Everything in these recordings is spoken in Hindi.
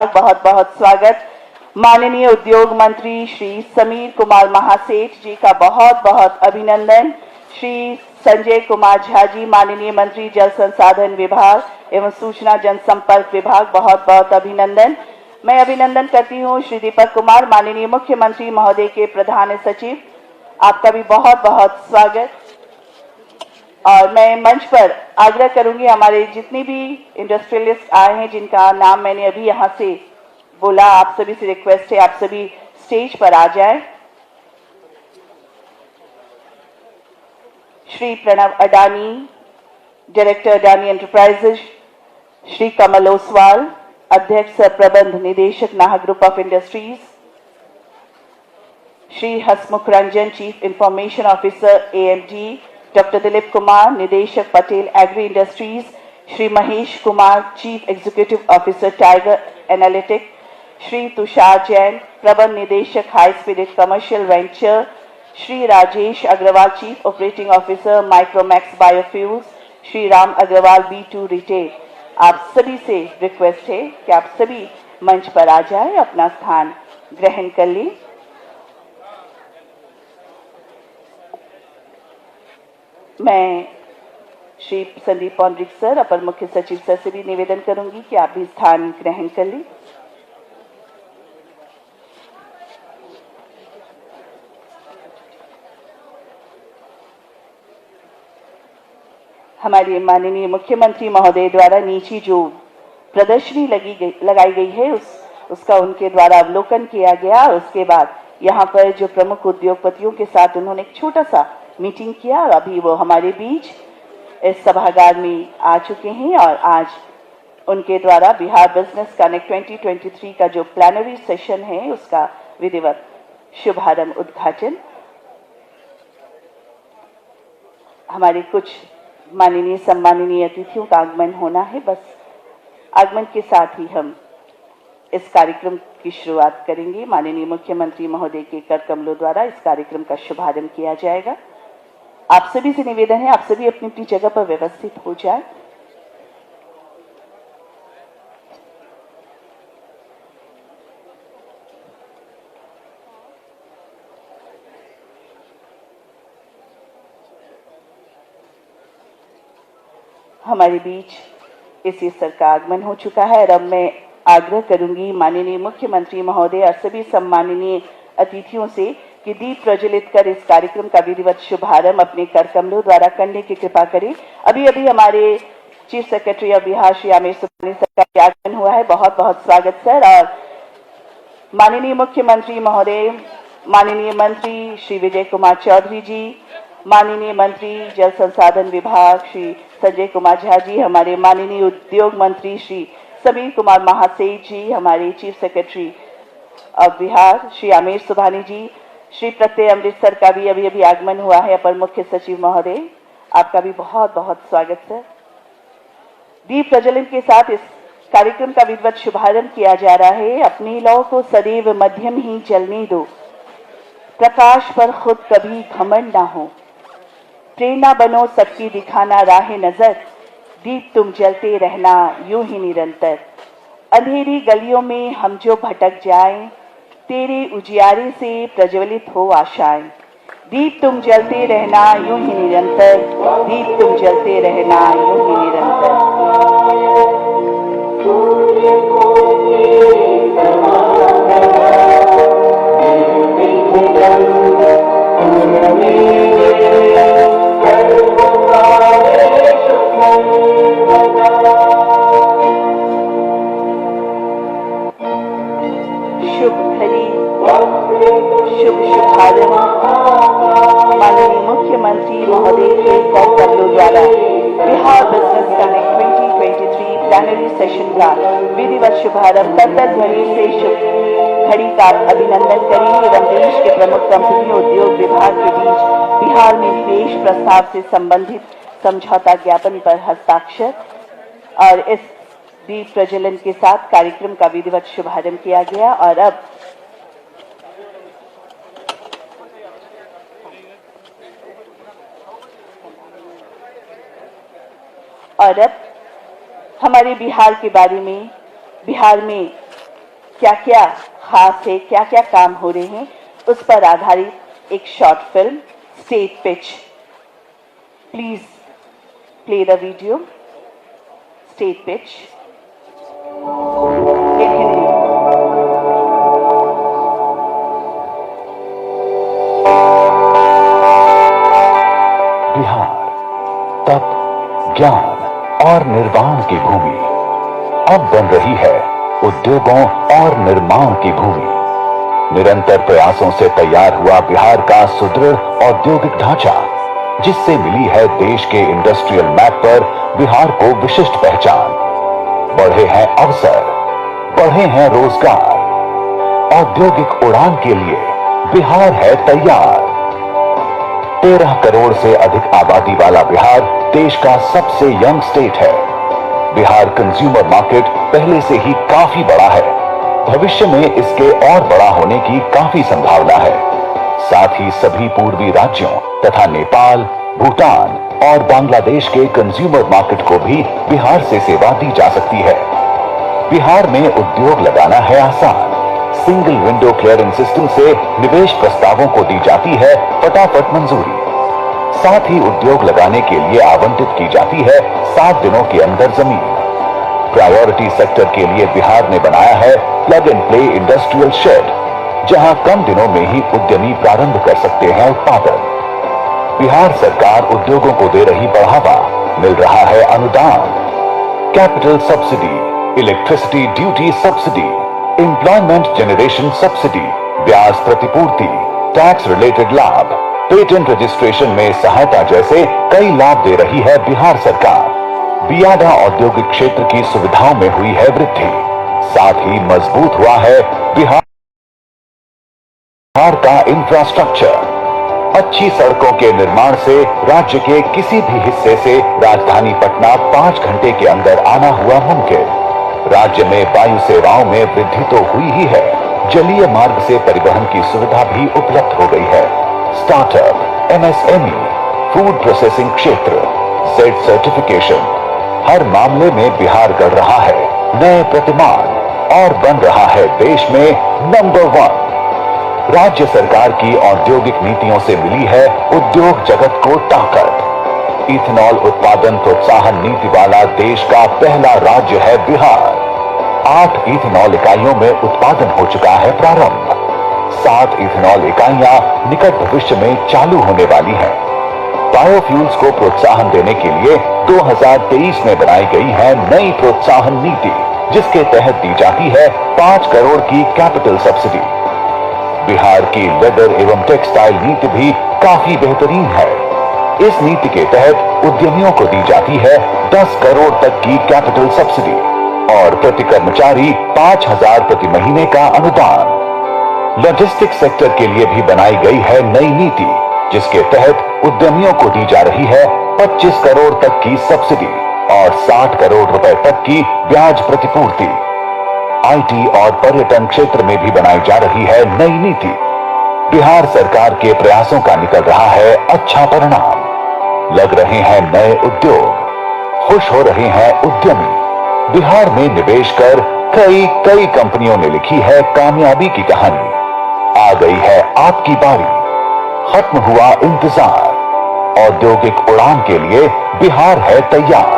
बहुत बहुत स्वागत। माननीय उद्योग मंत्री श्री समीर कुमार महासेठ जी का बहुत बहुत अभिनंदन। श्री संजय कुमार झा जी माननीय मंत्री जल संसाधन विभाग एवं सूचना जनसंपर्क विभाग, बहुत बहुत अभिनंदन। मैं अभिनंदन करती हूँ श्री दीपक कुमार माननीय मुख्यमंत्री महोदय के प्रधान सचिव, आपका भी बहुत बहुत स्वागत। और मैं मंच पर आग्रह करूंगी, हमारे जितने भी इंडस्ट्रियलिस्ट आए हैं जिनका नाम मैंने अभी यहाँ से बोला, आप सभी से रिक्वेस्ट है आप सभी स्टेज पर आ जाएं। श्री प्रणव अडानी, डायरेक्टर अडानी एंटरप्राइजेज, श्री कमल ओसवाल, अध्यक्ष प्रबंध निदेशक Naha group of industries, Shri Hasmukh Ranjan, chief information officer AMD, doctor Dilip Kumar, निदेशक Patel agri industries, Shri Mahesh Kumar, chief executive officer Tiger Analytic, Shri Tushar Jain, प्रबंध निदेशक high speed commercial venture, Shri Rajesh Agarwal, chief operating officer Micromax biofuels, Shri Ram Agarwal B2 retail. आप सभी से रिक्वेस्ट है कि आप सभी मंच पर आ जाए, अपना स्थान ग्रहण कर लें। मैं श्री संदीप पौंड्रिक सर, अपर मुख्य सचिव सर से भी निवेदन करूंगी कि आप भी स्थान ग्रहण कर लें। हमारे माननीय मुख्यमंत्री महोदय द्वारा नीचे जो प्रदर्शनी लगाई गई है उसका उनके द्वारा अवलोकन किया गया। उसके बाद यहाँ पर जो प्रमुख उद्योगपतियों के साथ उन्होंने एक छोटा सा मीटिंग किया और अभी वो हमारे बीच इस सभागार में आ चुके हैं और आज उनके द्वारा बिहार बिजनेस कनेक्ट 2023 का जो प्लानरी सेशन है उसका विधिवत शुभारंभ उद्घाटन। हमारे कुछ माननीय सम्माननीय अतिथियों का आगमन होना है, बस आगमन के साथ ही हम इस कार्यक्रम की शुरुआत करेंगे। माननीय मुख्यमंत्री महोदय के कर कमलों द्वारा इस कार्यक्रम का शुभारंभ किया जाएगा। आप सभी से निवेदन है आप सभी अपनी अपनी जगह पर व्यवस्थित हो जाए। हमारे बीच इसी सर का आगमन हो चुका है और अब मैं आग्रह करूंगी माननीय मुख्यमंत्री महोदय और सभी सम्माननीय अतिथियों से कि दीप प्रज्वलित कर इस कार्यक्रम का विधिवत शुभारंभ अपने कर कमलों द्वारा करने की कृपा करें। अभी अभी हमारे chief secretary of Bihar Shri Amir Subhani sir का आगमन हुआ है, बहुत बहुत स्वागत सर। और माननीय मुख्यमंत्री महोदय, माननीय मंत्री श्री विजय कुमार चौधरी जी, माननीय मंत्री जल संसाधन विभाग श्री संजय कुमार झा जी, हमारे माननीय उद्योग मंत्री श्री समीर कुमार महासेठ जी, हमारे chief secretary of Bihar Shri Amir Subhani ji, Shri Pratyay Amrit sir का भी अभी अभी आगमन हुआ है, अपर मुख्य सचिव महोदय, आपका भी बहुत बहुत स्वागत सर। दीप प्रज्वलन के साथ इस कार्यक्रम का विधिवत शुभारंभ किया जा रहा है। अपनी लौ को सदैव मध्यम ही जलने दो, प्रकाश पर खुद कभी घमंड ना हो, प्रेरणा बनो सबकी दिखाना राह नजर, दीप तुम जलते रहना यूं ही निरंतर। अंधेरी गलियों में हम जो भटक जाएं, तेरे उजियारे से प्रज्वलित हो आशाएं, दीप तुम जलते रहना यूं ही निरंतर, दीप तुम जलते रहना यूं ही निरंतर। शुभ घड़ी, शुभ शुभारंभ माननीय मुख्यमंत्री महोदय के कर कमलों द्वारा Bihar business connect 2023 plenary session का विधिवत शुभारंभ करतल ध्वनि से शुभ घड़ी का अभिनंदन करें एवं देश के प्रमुख कंपनियों उद्योग विभाग के बीच बिहार में निवेश प्रस्ताव से संबंधित समझौता ज्ञापन पर हस्ताक्षर। और इस दीप प्रज्वलन के साथ कार्यक्रम का विधिवत शुभारंभ किया गया। और अब हमारे बिहार के बारे में, बिहार में क्या क्या खास है, क्या क्या काम हो रहे हैं, उस पर आधारित एक short film state pitch. Please play the video state pitch इन हिंदी। बिहार तप, ज्ञान और निर्वाण की भूमि अब बन रही है उद्योगों और निर्माण की भूमि। निरंतर प्रयासों से तैयार हुआ बिहार का सुदृढ़ औद्योगिक ढांचा, जिससे मिली है देश के इंडस्ट्रियल मैप पर बिहार को विशिष्ट पहचान। बढ़े हैं अवसर, बढ़े हैं रोजगार। औद्योगिक उड़ान के लिए बिहार है तैयार। 13 करोड़ से अधिक आबादी वाला बिहार देश का सबसे यंग स्टेट है। बिहार कंज्यूमर मार्केट पहले से ही काफी बड़ा है। भविष्य में इसके और बड़ा होने की काफी संभावना है। साथ ही सभी पूर्वी राज्यों तथा नेपाल, भूटान और बांग्लादेश के कंज्यूमर मार्केट को भी बिहार से सेवा दी जा सकती है। बिहार में उद्योग लगाना है आसान। सिंगल विंडो क्लियरिंग सिस्टम से निवेश प्रस्तावों को दी जाती है फटाफट मंजूरी। साथ ही उद्योग लगाने के लिए आवंटित की जाती है 7 दिनों के अंदर जमीन। प्रायोरिटी सेक्टर के लिए बिहार ने बनाया है plug and play industrial shed, जहां कम दिनों में ही उद्यमी प्रारंभ कर सकते हैं उत्पादन। बिहार सरकार उद्योगों को दे रही बढ़ावा, मिल रहा है अनुदान, capital subsidy, electricity duty subsidy, employment generation subsidy, ब्याज प्रतिपूर्ति, टैक्स रिलेटेड लाभ, पेटेंट रजिस्ट्रेशन में सहायता जैसे कई लाभ दे रही है बिहार सरकार। बियाडा औद्योगिक क्षेत्र की सुविधाओं में हुई है वृद्धि। साथ ही मजबूत हुआ है बिहार का इंफ्रास्ट्रक्चर। अच्छी सड़कों के निर्माण से राज्य के किसी भी हिस्से से राजधानी पटना 5 घंटे के अंदर आना हुआ मुमकिन। राज्य में वायु सेवाओं में वृद्धि तो हुई ही है, जलीय मार्ग से परिवहन की सुविधा भी उपलब्ध हो गई है। स्टार्टअप, MSME, फूड प्रोसेसिंग क्षेत्र, जेड सर्टिफिकेशन, हर मामले में बिहार गढ़ रहा है नए प्रतिमान और बन रहा है देश में नंबर 1। राज्य सरकार की औद्योगिक नीतियों से मिली है उद्योग जगत को ताकत। इथेनॉल उत्पादन प्रोत्साहन नीति वाला देश का पहला राज्य है बिहार। 8 इथेनॉल इकाइयों में उत्पादन हो चुका है प्रारंभ। 7 इथेनॉल इकाइयां निकट भविष्य में चालू होने वाली हैं। बायोफ्यूल्स को प्रोत्साहन देने के लिए 2023 में बनाई गई है नई प्रोत्साहन नीति, जिसके तहत दी जाती है 5 करोड़ की कैपिटल सब्सिडी। बिहार की लेदर एवं टेक्सटाइल नीति भी काफी बेहतरीन है। इस नीति के तहत उद्यमियों को दी जाती है 10 करोड़ तक की कैपिटल सब्सिडी और प्रति कर्मचारी 5,000 प्रति महीने का अनुदान। लॉजिस्टिक सेक्टर के लिए भी बनाई गई है नई नीति, जिसके तहत उद्यमियों को दी जा रही है 25 करोड़ तक की सब्सिडी और 60 करोड़ रुपए तक की ब्याज प्रतिपूर्ति। IT और पर्यटन क्षेत्र में भी बनाई जा रही है नई नीति। बिहार सरकार के प्रयासों का निकल रहा है अच्छा परिणाम। लग रहे हैं नए उद्योग, खुश हो रहे हैं उद्यमी। बिहार में निवेश कर कई कंपनियों ने लिखी है कामयाबी की कहानी। आ गई है आपकी बारी, खत्म हुआ इंतजार। औद्योगिक उड़ान के लिए बिहार है तैयार।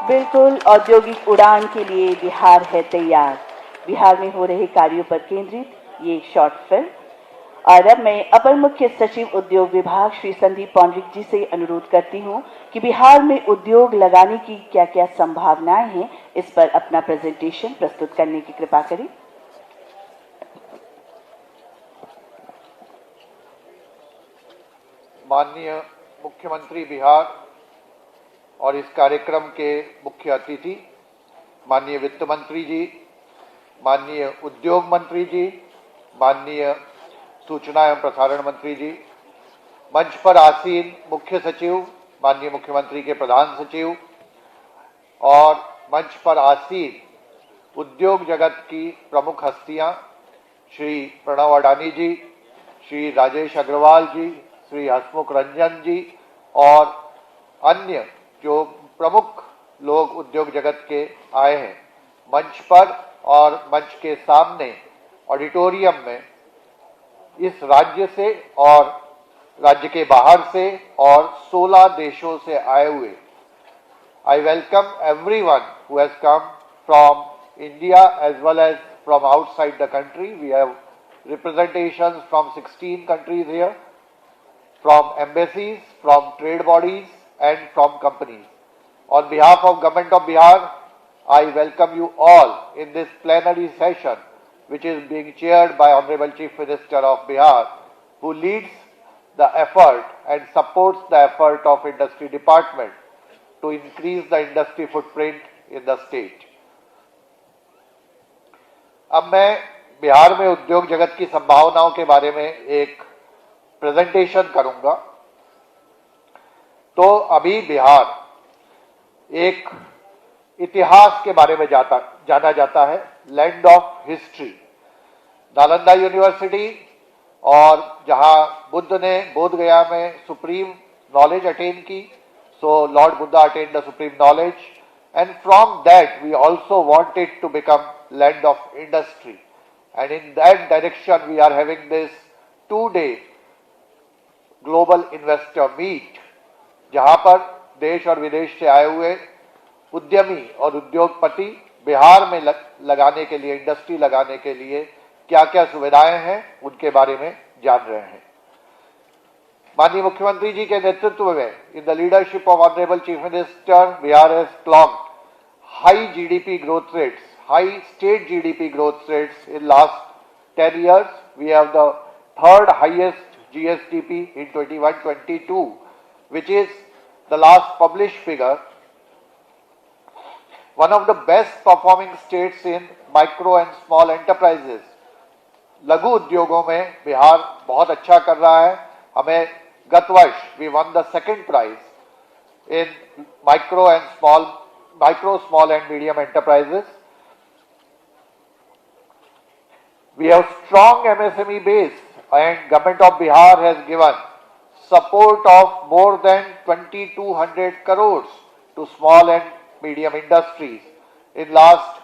बिल्कुल, औद्योगिक उड़ान के लिए बिहार है तैयार। बिहार में हो रहे कार्यों पर केंद्रित ये शॉर्ट फिल्म। और अब मैं अपर मुख्य सचिव उद्योग विभाग श्री संदीप पौंडरिक जी से अनुरोध करती हूं कि बिहार में उद्योग लगाने की क्या क्या संभावनाएं हैं, इस पर अपना प्रेजेंटेशन प्रस्तुत करने की कृपा करें। माननीय मुख्यमंत्री बिहार और इस कार्यक्रम के मुख्य अतिथि माननीय वित्त मंत्री जी, माननीय उद्योग मंत्री जी, माननीय सूचना एवं प्रसारण मंत्री जी, मंच पर आसीन मुख्य सचिव, माननीय मुख्यमंत्री के प्रधान सचिव और मंच पर आसीन उद्योग जगत की प्रमुख हस्तियां, श्री प्रणव अडानी जी, श्री राजेश अग्रवाल जी, श्री हसमुख रंजन जी और अन्य जो प्रमुख लोग उद्योग जगत के आए हैं मंच पर और मंच के सामने ऑडिटोरियम में, इस राज्य से और राज्य के बाहर से और 16 देशों से आए हुए। I welcome everyone who has come from India as well as from outside the country. We have representations from 16 countries here, from embassies, from trade bodies and from companies. On behalf of Government of Bihar, I welcome you all in this plenary session, which is being chaired by Honorable Chief Minister of Bihar, who leads the effort and supports the effort of Industry Department to increase the industry footprint in the state. अब मैं बिहार में उद्योग जगत की संभावनाओं के बारे में एक प्रेजेंटेशन करूंगा। तो अभी बिहार एक इतिहास के बारे में जाना जाता है, land of history. Nalanda university और जहां बुद्ध ने बोध गया में सुप्रीम नॉलेज अटेन की, so Lord Buddha attained the supreme knowledge, and from that we also wanted to become land of industry, and in that direction we are having this 2-day global investor meet, जहां पर देश और विदेश से आए हुए उद्यमी और उद्योगपति बिहार में लगाने के लिए, इंडस्ट्री लगाने के लिए क्या क्या सुविधाएं हैं उनके बारे में जान रहे हैं। माननीय मुख्यमंत्री जी के नेतृत्व में, in the leadership of honourable chief minister, Bihar has clogged high GDP growth rates, high state GDP growth rates in last 10 years. We have the third highest GSDP in 21-22, which is the last published figure. One of the best performing states in micro and small enterprises. लघु उद्योगों में बिहार बहुत अच्छा कर रहा है। हमें गत वर्ष we won the second prize in micro, small and medium enterprises. We have strong MSME base, and Government of Bihar has given support of more than 2200 crores to small and medium industries in last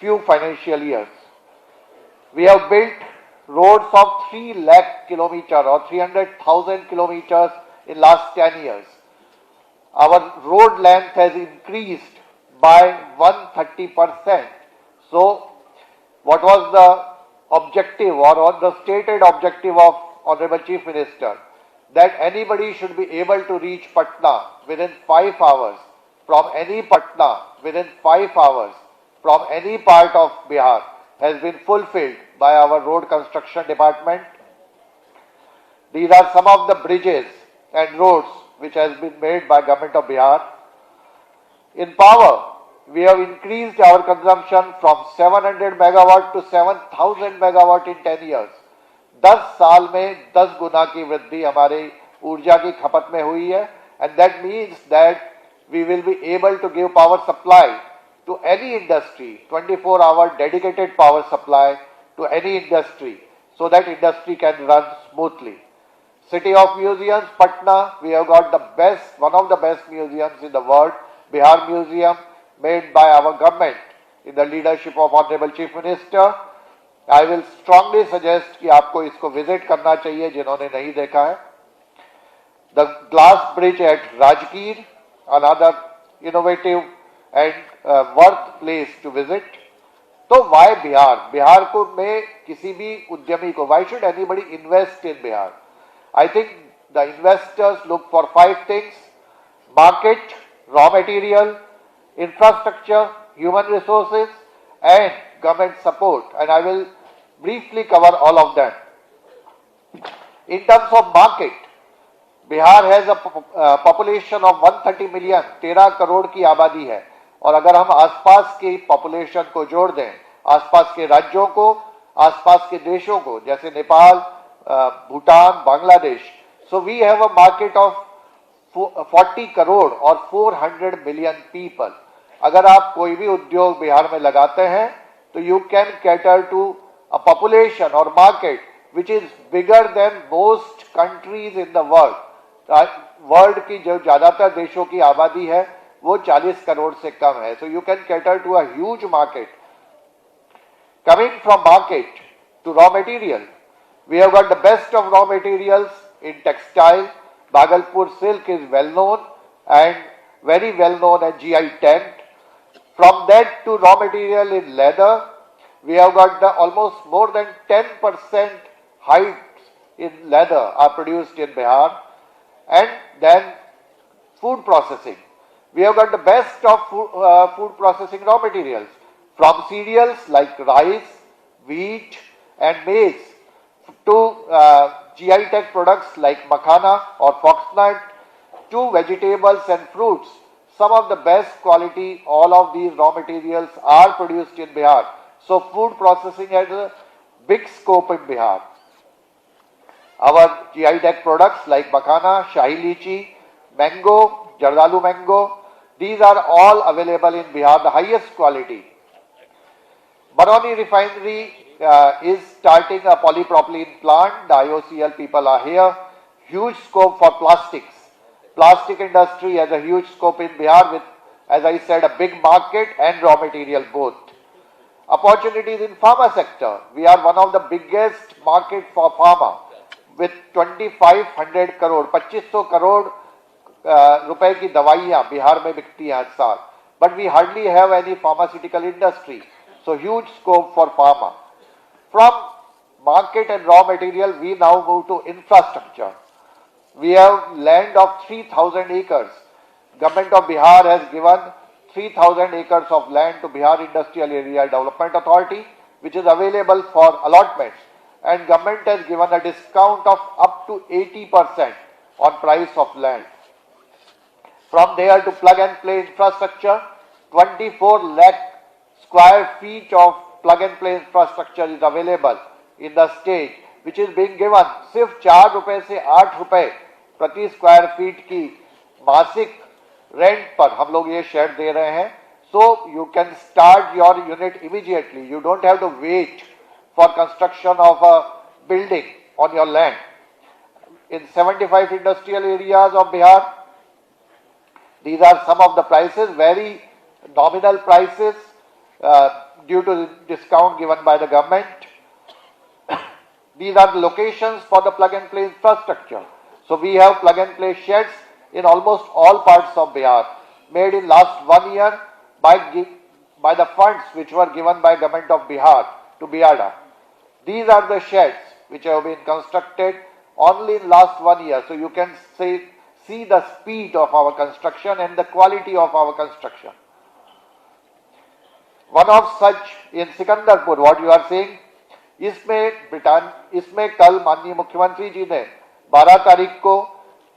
few financial years. We have built roads of 3 lakh kilometers or 300,000 kilometers in last 10 years. Our road length has increased by 130%. So, what was the objective or the stated objective of Honorable Chief Minister? That anybody should be able to reach Patna within 5 hours, from any Patna within 5 hours, from any part of Bihar, has been fulfilled by our road construction department. These are some of the bridges and roads which has been made by Government of Bihar. In power, we have increased our consumption from 700 megawatt to 7,000 megawatt in 10 years. 10 साल में 10 गुना की वृद्धि हमारी ऊर्जा की खपत में हुई है, and that means that we will be able to give power supply to any industry, 24-hour dedicated power supply to any industry, so that industry can run smoothly. City of Museums, Patna, we have got the best, one of the best museums in the world, Bihar Museum, made by our government in the leadership of Honorable Chief Minister. I will strongly suggest कि आपको इसको visit करना चाहिए जिन्होंने नहीं देखा है. The glass bridge at Rajgir, another innovative and worth place to visit. तो why Bihar? बिहार को में किसी भी उद्यमी को, why should anybody invest in Bihar? I think the investors look for 5 things: market, raw material, infrastructure, human resources, and government support. And I will briefly cover all of them. In terms of market, Bihar has a population of 130 million, 13 crore की आबादी है, और अगर हम आसपास की पॉपुलेशन को जोड़ दें, आसपास के राज्यों को, आसपास के देशों को, जैसे Nepal, Bhutan, Bangladesh, so we have a market of 40 crore और 400 million people. अगर आप कोई भी उद्योग बिहार में लगाते हैं, तो you can cater to a population or market which is bigger than most countries in the world. World की जो ज्यादातर देशों की आबादी है, वो 40 करोड़ से कम है. So you can cater to a huge market. Coming from market to raw material, we have got the best of raw materials in textile. Bhagalpur silk is well known and very well known as GI tent. From that to raw material in leather, we have got the almost more than 10% heights in leather are produced in Bihar. And then food processing. We have got the best of food processing raw materials from cereals like rice, wheat and maize to GI tech products like makhana or foxnut to vegetables and fruits. Some of the best quality, all of these raw materials are produced in Bihar. So food processing has a big scope in Bihar. Our GI tech products like makhana, shahi lychee, mango, jardalu mango, these are all available in Bihar, the highest quality. Barauni refinery is starting a polypropylene plant. The IOCL people are here. Huge scope for plastics. Plastic industry has a huge scope in Bihar with, as I said, a big market and raw material both. Opportunities in pharma sector. We are one of the biggest market for pharma with 2500 crore, 2500 crore रुपए की दवाइयां बिहार में बिकती हैं हर साल. But we hardly have any pharmaceutical industry. So huge scope for pharma. From market and raw material, we now move to infrastructure. We have land of 3000 acres. Government of Bihar has given 3000 acres of land to Bihar Industrial Area Development Authority, which is available for allotments. And government has given a discount of up to 80% on price of land. From there to plug and play infrastructure, 24 lakh square feet of plug and play infrastructure is available in the state, which is being given सिर्फ 4 रुपए से 8 रुपए प्रति स्क्वायर फीट की मासिक रेंट पर हम लोग ये शेड दे रहे हैं. So you can start your unit immediately. You don't have to wait for construction of a building on your land. In 75 industrial areas of Bihar, these are some of the prices, very nominal prices due to the discount given by the government. These are the locations for the plug and play infrastructure. So we have plug and play sheds in almost all parts of Bihar, made in last 1 year by the funds which were given by government of Bihar to BIADA. These are the sheds which have been constructed only in last 1 year. So you can see the speed of our construction and the quality of our construction. One of such in Sikandarpur, what you are saying, इसमें कल माननीय मुख्यमंत्री जी ने 12 तारीख को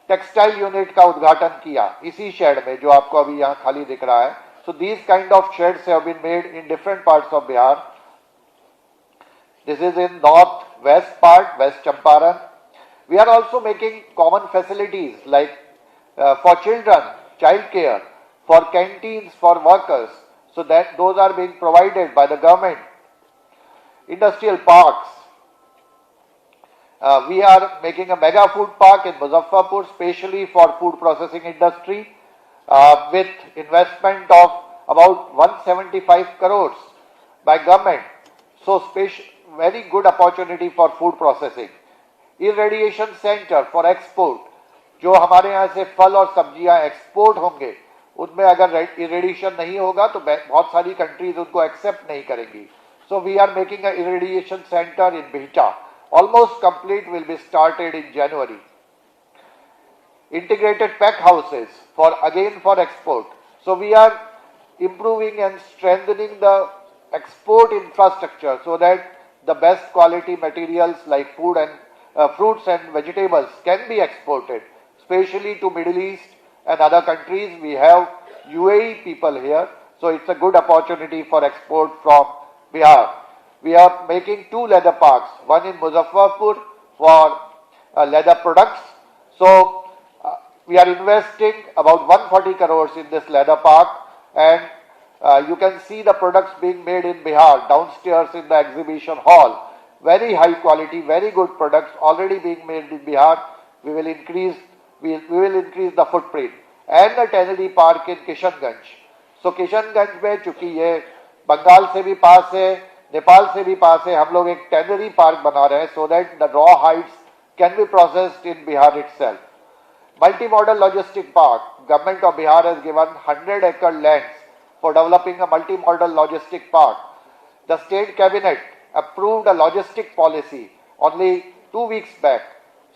टेक्सटाइल यूनिट का उद्घाटन किया इसी शेड में जो आपको अभी यहाँ खाली दिख रहा है. So these kind of sheds have been made in different parts of Bihar. This is in north-west part, West Champaran. We are also making common facilities like for children, child care, for canteens for workers. So that those are being provided by the government. Industrial parks. We are making a mega food park in Muzaffarpur, specially for food processing industry, with investment of about 175 crores by government. So very good opportunity for food processing. Irradiation center for export. जो हमारे यहाँ से फल और सब्जियां एक्सपोर्ट होंगे उनमें अगर इरेडिएशन नहीं होगा तो बहुत सारी कंट्रीज उनको एक्सेप्ट नहीं करेंगी. So we are making a irradiation centre in Bihta. Almost complete will be started in January. Integrated pack houses for export. So we are improving and strengthening the export infrastructure so that the best quality materials like food and fruits and vegetables can be exported, especially to Middle East and other countries. We have UAE people here, so it's a good opportunity for export from Bihar. We are making 2 leather parks, one in Muzaffarpur for leather products. So we are investing about 140 crores in this leather park, and you can see the products being made in Bihar downstairs in the exhibition hall. Very high quality, very good products already being made in Bihar. We will increase the footprint. and a tannery park in Kishanganj. So Kishanganj में चूंकि ये बंगाल से भी पास है, नेपाल से भी पास है, हम लोग एक tannery park बना रहे हैं so that the raw hides can be processed in Bihar itself. Multimodal logistic park. Government of Bihar has given 100-acre lands for developing a multimodal logistic park. The state cabinet approved a logistic policy only 2 weeks back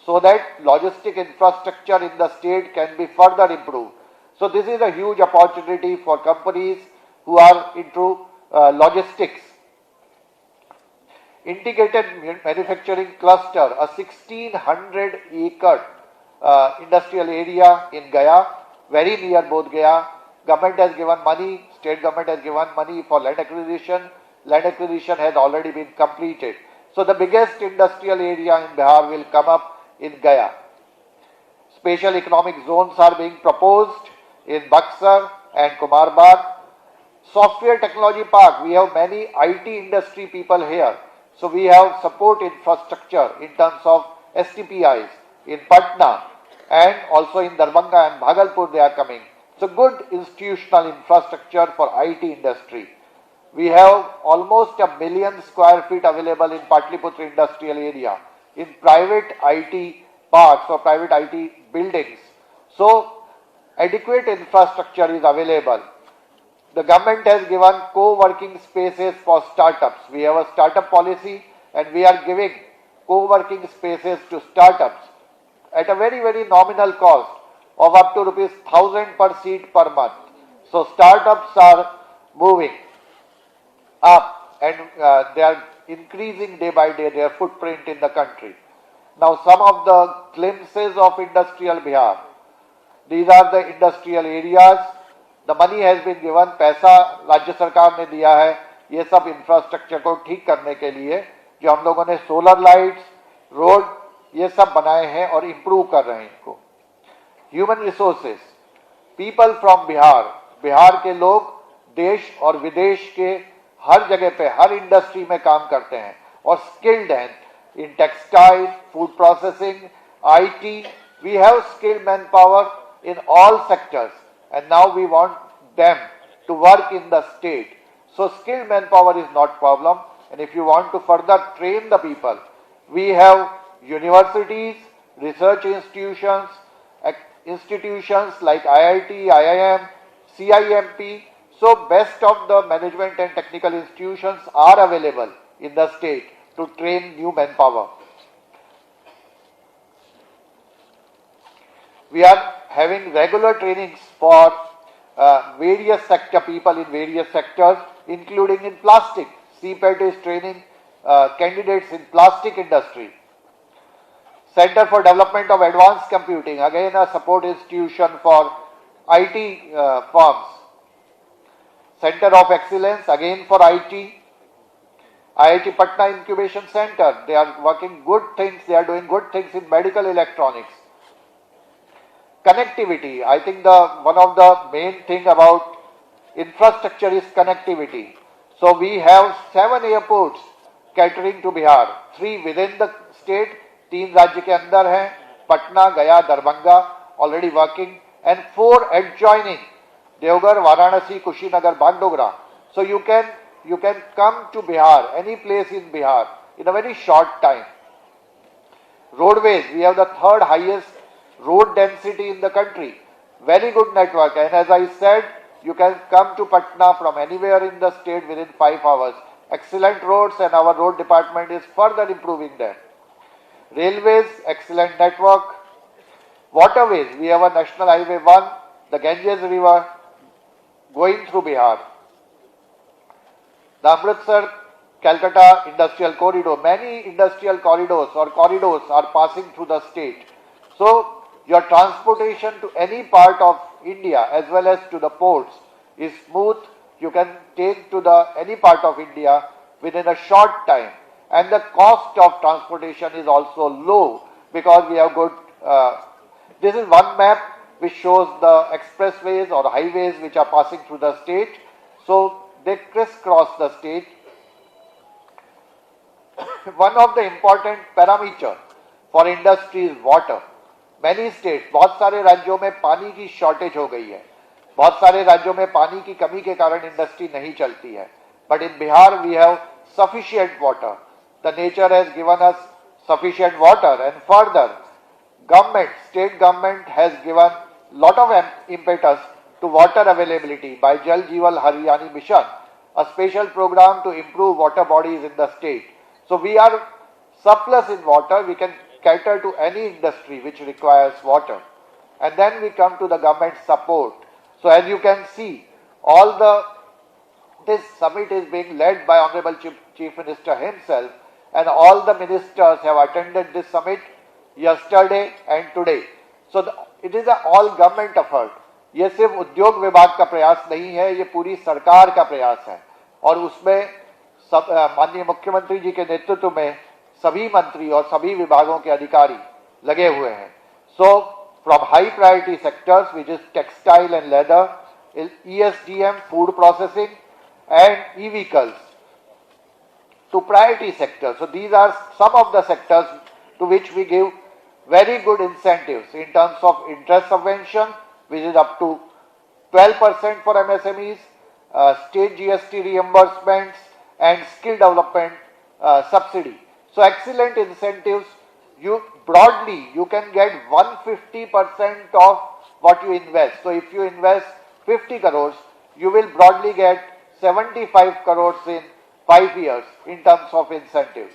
so that logistic infrastructure in the state can be further improved. So this is a huge opportunity for companies who are into logistics. Integrated manufacturing cluster, a 1600-acre industrial area in Gaya, very near Bodh Gaya. Government has given money, state government has given money for land acquisition. Land acquisition has already been completed. So the biggest industrial area in Bihar will come up in Gaya. Special economic zones are being proposed in Buxar and Kumarbagh. Software technology park, we have many IT industry people here. So we have support infrastructure in terms of STPIs in Patna and also in Darbhanga and Bhagalpur they are coming. So good institutional infrastructure for IT industry. We have almost 1 million square feet available in Patliputra industrial area in private IT parks or private IT buildings. So adequate infrastructure is available. The government has given co-working spaces for startups. We have a startup policy and we are giving co-working spaces to startups at a very, very nominal cost of up to rupees 1,000 per seat per month. So startups are moving up and they are increasing day by day their footprint in the country. Now some of the glimpses of industrial Bihar. These are the industrial areas. The money has been given, पैसा राज्य सरकार ने दिया है ये सब इंफ्रास्ट्रक्चर को ठीक करने के लिए जो हम लोगों ने सोलर लाइट्स, रोड ये सब बनाए हैं और इम्प्रूव कर रहे हैं इनको. Human resources, people from Bihar, Bihar के लोग देश और विदेश के हर जगह पे हर इंडस्ट्री में काम करते हैं और स्किल्ड हैं in textile, food processing, IT. We have skilled manpower in all sectors and now we want them to work in the state. So skilled manpower is not problem, and if you want to further train the people, we have universities, research institutions, institutions like IIT, IIM, CIMP. So best of the management and technical institutions are available in the state to train new manpower. We are having regular trainings for various sector people in various sectors, including in plastic. CPET is training candidates in plastic industry. Center for Development of Advanced Computing, again a support institution for IT firms. Center of Excellence, again for IT. IIT Patna Incubation Center, they are working good things, they are doing good things in medical electronics. Connectivity, I think one of the main thing about infrastructure is connectivity. So we have 7 airports catering to Bihar, 3 within the state, 3 राज्य के अंदर हैं, पटना, गया, Darbhanga already working, and 4 adjoining, Deoghar, Varanasi, Kushinagar, Bagdogra. So you can come to Bihar, any place in Bihar, in a very short time. Roadways, we have the 3rd highest road density in the country. Very good network, and as I said, you can come to Patna from anywhere in the state within 5 hours. Excellent roads, and our road department is further improving them. Railways, excellent network. Waterways, we have a National Highway 1, the Ganges River going through Bihar. The Amritsar Calcutta Industrial Corridor, many industrial corridors are passing through the state. So your transportation to any part of India as well as to the ports is smooth. You can take to any part of India within a short time, and the cost of transportation is also low because we have good. This is one map which shows the expressways or highways which are passing through the state. So they crisscross the state. One of the important parameters for industry is water. Many state, बहुत सारे राज्यों में पानी की शॉर्टेज हो गई है, बहुत सारे राज्यों में पानी की कमी के कारण इंडस्ट्री नहीं चलती है. But in Bihar we have sufficient water. The nature has given us sufficient water, and further, state government has given lot of impetus to water availability by Jal Jeevan Haryani Mission, a special program to improve water bodies in the state. So we are surplus in water. We can cater to any industry which requires water, and then we come to the government support. So as you can see, this summit is being led by Honorable Chief Minister himself, and all the ministers have attended this summit yesterday and today. So it is an all government effort. ये सिर्फ उद्योग विभाग का प्रयास नहीं है, ये पूरी सरकार का प्रयास है, और उसमें माननीय मुख्यमंत्री जी के नेतृत्व में सभी मंत्री और सभी विभागों के अधिकारी लगे हुए हैं. So from high priority sectors, which is textile and leather, ESDM, food processing, and e-vehicles, to priority sectors. So these are some of the sectors to which we give very good incentives in terms of interest subvention, which is up to 12% for MSMEs, state GST reimbursements, and skill development subsidy. So excellent incentives. You can get 150% of what you invest. So if you invest 50 crores, you will broadly get 75 crores in 5 years in terms of incentives.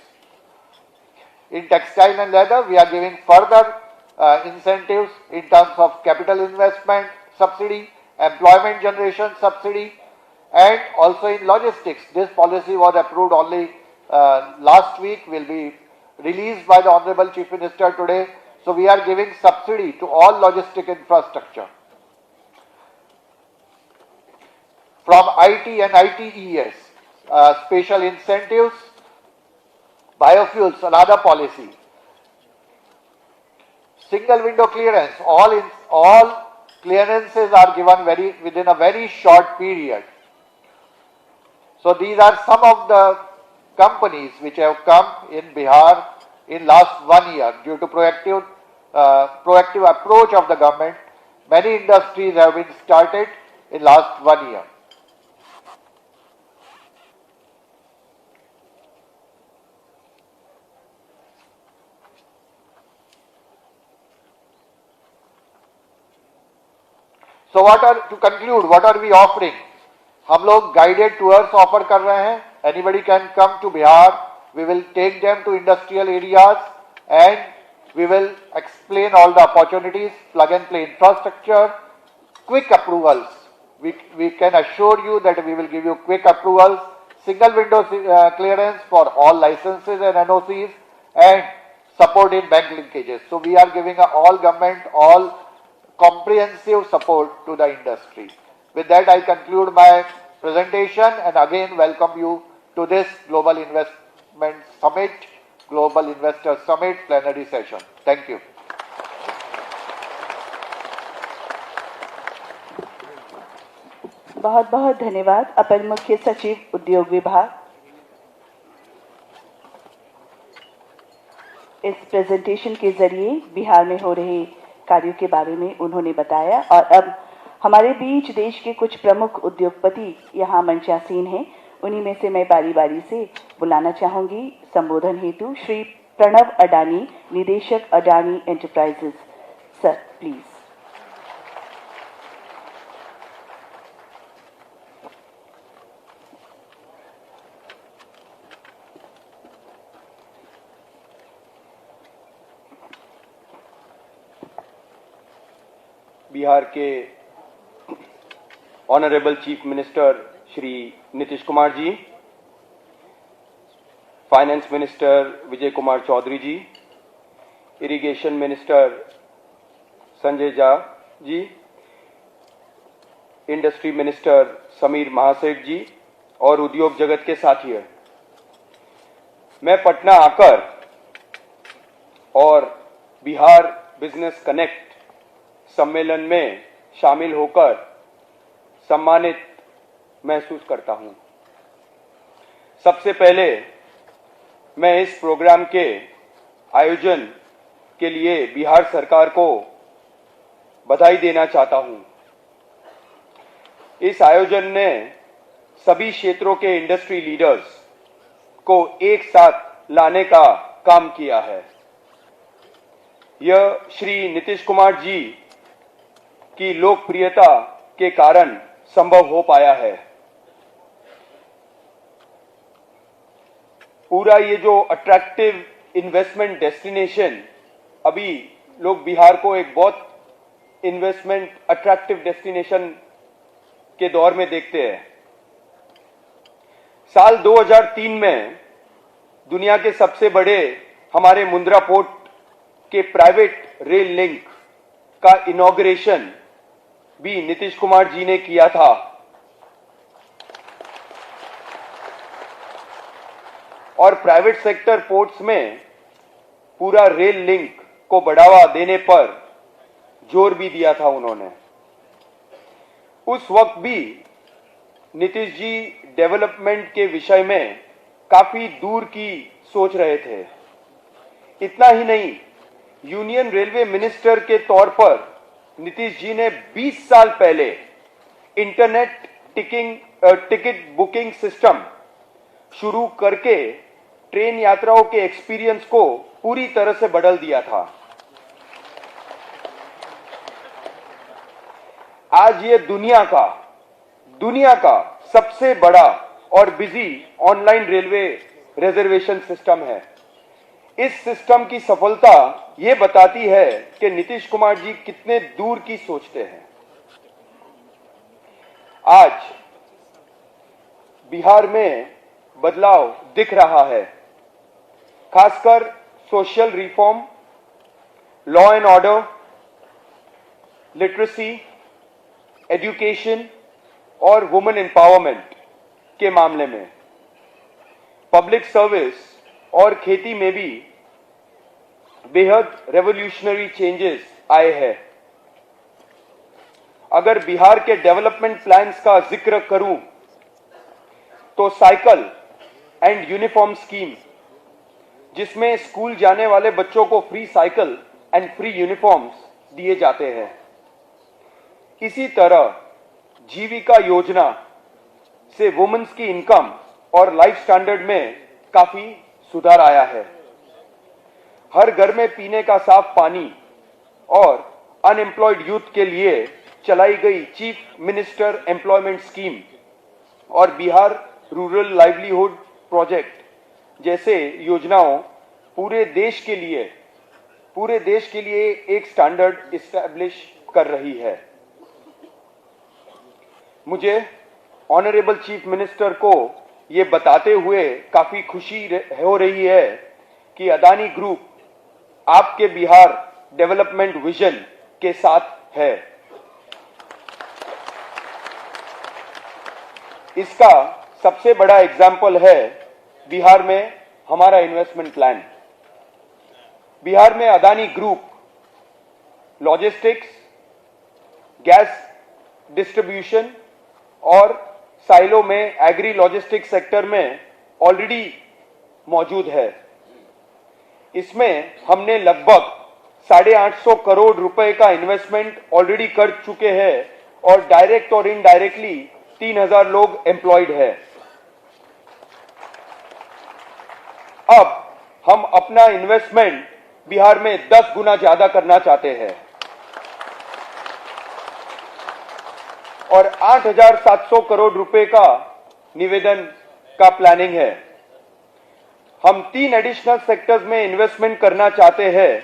In textile and leather, we are giving further incentives in terms of capital investment subsidy, employment generation subsidy, and also in logistics. This policy was approved only last week, will be released by the Honorable Chief Minister today. So we are giving subsidy to all logistic infrastructure. From IT and ITES, special incentives, biofuels, another policy. Single window clearance, all clearances are given within a very short period. So these are some of the companies which have come in Bihar in last 1 year due to proactive approach of the government. Many industries have been started in last 1 year. So to conclude, what are we offering? हम लोग guided tours offer कर रहे हैं. Anybody can come to Bihar. We will take them to industrial areas and we will explain all the opportunities, plug and play infrastructure, quick approvals. We can assure you that we will give you quick approvals, single window clearance for all licenses and NOCs, and support in bank linkages. So we are giving all government, all comprehensive support to the industry. With that, I conclude my presentation and again welcome you to this Global Investment Summit, Global Investor Summit plenary session. Thank you. बहुत बहुत धन्यवाद अपर मुख्य सचिव उद्योग विभाग. इस प्रेजेंटेशन के जरिए बिहार में हो रहे कार्यों के बारे में उन्होंने बताया. और अब हमारे बीच देश के कुछ प्रमुख उद्योगपति यहाँ मंचासीन हैं. उन्हीं में से मैं बारी बारी से बुलाना चाहूंगी संबोधन हेतु श्री प्रणव अडानी, निदेशक Adani Enterprises. Sir please. Bihar के honourable chief minister Shri Nitish Kumar ji, finance minister Vijay Kumar Chaudhary ji, irrigation minister Sanjay Jha ji, industry minister Samir Mahaseth ji और उद्योग जगत के साथियों, मैं पटना आकर और बिहार बिजनेस कनेक्ट सम्मेलन में शामिल होकर सम्मानित महसूस करता हूं. सबसे पहले मैं इस प्रोग्राम के आयोजन के लिए बिहार सरकार को बधाई देना चाहता हूं। इस आयोजन ने सभी क्षेत्रों के इंडस्ट्री लीडर्स को एक साथ लाने का काम किया है। यह श्री नीतीश कुमार जी की लोकप्रियता के कारण संभव हो पाया है। पूरा ये जो अट्रैक्टिव इन्वेस्टमेंट डेस्टिनेशन, अभी लोग बिहार को एक बहुत इन्वेस्टमेंट अट्रैक्टिव डेस्टिनेशन के दौर में देखते हैं। साल 2003 में दुनिया के सबसे बड़े हमारे मुंद्रा पोर्ट के प्राइवेट रेल लिंक का इनॉग्रेशन भी नीतीश कुमार जी ने किया था। और प्राइवेट सेक्टर पोर्ट्स में पूरा रेल लिंक को बढ़ावा देने पर जोर भी दिया था उन्होंने। उस वक्त भी नीतीश जी डेवलपमेंट के विषय में काफी दूर की सोच रहे थे। इतना ही नहीं, यूनियन रेलवे मिनिस्टर के तौर पर नीतीश जी ने 20 साल पहले इंटरनेट टिकट बुकिंग सिस्टम शुरू करके ट्रेन यात्राओं के एक्सपीरियंस को पूरी तरह से बदल दिया था। आज ये दुनिया का सबसे बड़ा और busy online railway reservation system है। इस सिस्टम की सफलता ये बताती है कि नीतीश कुमार जी कितने दूर की सोचते हैं। आज बिहार में बदलाव दिख रहा है, खासकर social reform, law and order, literacy, education और वुमेन एम्पावरमेंट के मामले में। पब्लिक सर्विस और खेती में भी बेहद रेवोल्यूशनरी चेंजेस आए हैं। अगर बिहार के डेवलपमेंट प्लान्स का जिक्र करूं तो साइकिल एंड यूनिफॉर्म स्कीम, जिसमें स्कूल जाने वाले बच्चों को free cycle and free uniforms दिए जाते हैं। इसी तरह जीविका योजना से वुमेन्स की इनकम और लाइफ स्टैंडर्ड में काफी सुधार आया है। हर घर में पीने का साफ पानी और अनएम्प्लॉयड यूथ के लिए चलाई गई चीफ मिनिस्टर एम्प्लॉयमेंट स्कीम और बिहार रूरल लाइवलीहुड प्रोजेक्ट जैसे योजनाओं पूरे देश के लिए एक स्टैंडर्ड इस्टेब्लिश कर रही है। मुझे ऑनरेबल चीफ मिनिस्टर को ये बताते हुए काफी खुशी हो रही है कि अदानी ग्रुप आपके बिहार डेवलपमेंट विजन के साथ है। इसका सबसे बड़ा एग्जाम्पल है बिहार में हमारा इन्वेस्टमेंट प्लान। बिहार में Adani group logistics, gas distribution और साइलो में एग्री लॉजिस्टिक्स सेक्टर में ऑलरेडी मौजूद है। इसमें हमने लगभग 850 करोड़ रुपए का इन्वेस्टमेंट ऑलरेडी कर चुके हैं और डायरेक्ट और इनडायरेक्टली 3000 लोग एम्प्लॉयड है। अब हम अपना इन्वेस्टमेंट बिहार में 10 गुना ज्यादा करना चाहते हैं और 8700 करोड़ रुपए का निवेदन का प्लानिंग है। हम 3 एडिशनल सेक्टर्स में इन्वेस्टमेंट करना चाहते हैं,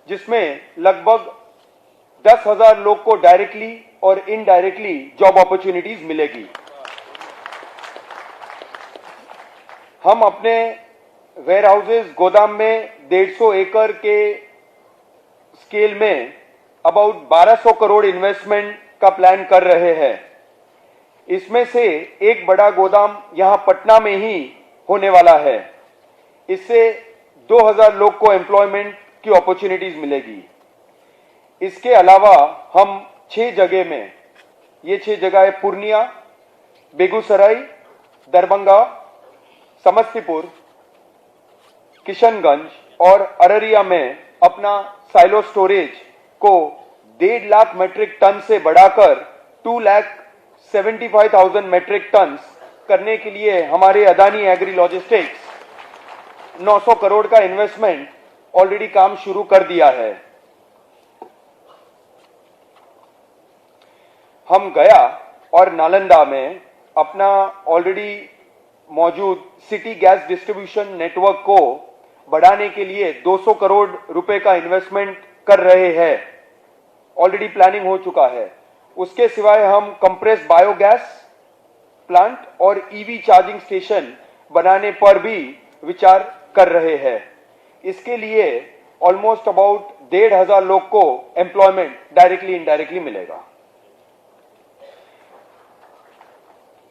जिसमें लगभग 10,000 लोग को डायरेक्टली और इनडायरेक्टली जॉब अपॉर्चुनिटीज मिलेगी। हम अपने वेयर हाउसेज गोदाम में 150 एकड़ के स्केल में अबाउट 1200 करोड़ इन्वेस्टमेंट का प्लान कर रहे हैं। इसमें से एक बड़ा गोदाम यहां पटना में ही होने वाला है। इससे 2000 लोग को एम्प्लॉयमेंट की अपॉर्चुनिटीज मिलेगी। इसके अलावा हम 6 जगह में, ये 6 जगह है पूर्णिया, बेगूसराय, दरभंगा, समस्तीपुर, किशनगंज और अररिया में अपना साइलो स्टोरेज को 1.5 लाख मेट्रिक टन से बढ़ाकर 2,75,000 मेट्रिक टन करने के लिए हमारे अदानी एग्री लॉजिस्टिक्स 900 करोड़ का इन्वेस्टमेंट ऑलरेडी काम शुरू कर दिया है। हम गया और नालंदा में अपना ऑलरेडी मौजूद सिटी गैस डिस्ट्रीब्यूशन नेटवर्क को बढ़ाने के लिए 200 करोड़ रुपए का इन्वेस्टमेंट कर रहे हैं। ऑलरेडी प्लानिंग हो चुका है। उसके सिवाय हम कंप्रेस बायोगैस प्लांट और ईवी चार्जिंग स्टेशन बनाने पर भी विचार कर रहे हैं। इसके लिए ऑलमोस्ट अबाउट 1,500 लोग को एम्प्लॉयमेंट डायरेक्टली इनडायरेक्टली मिलेगा।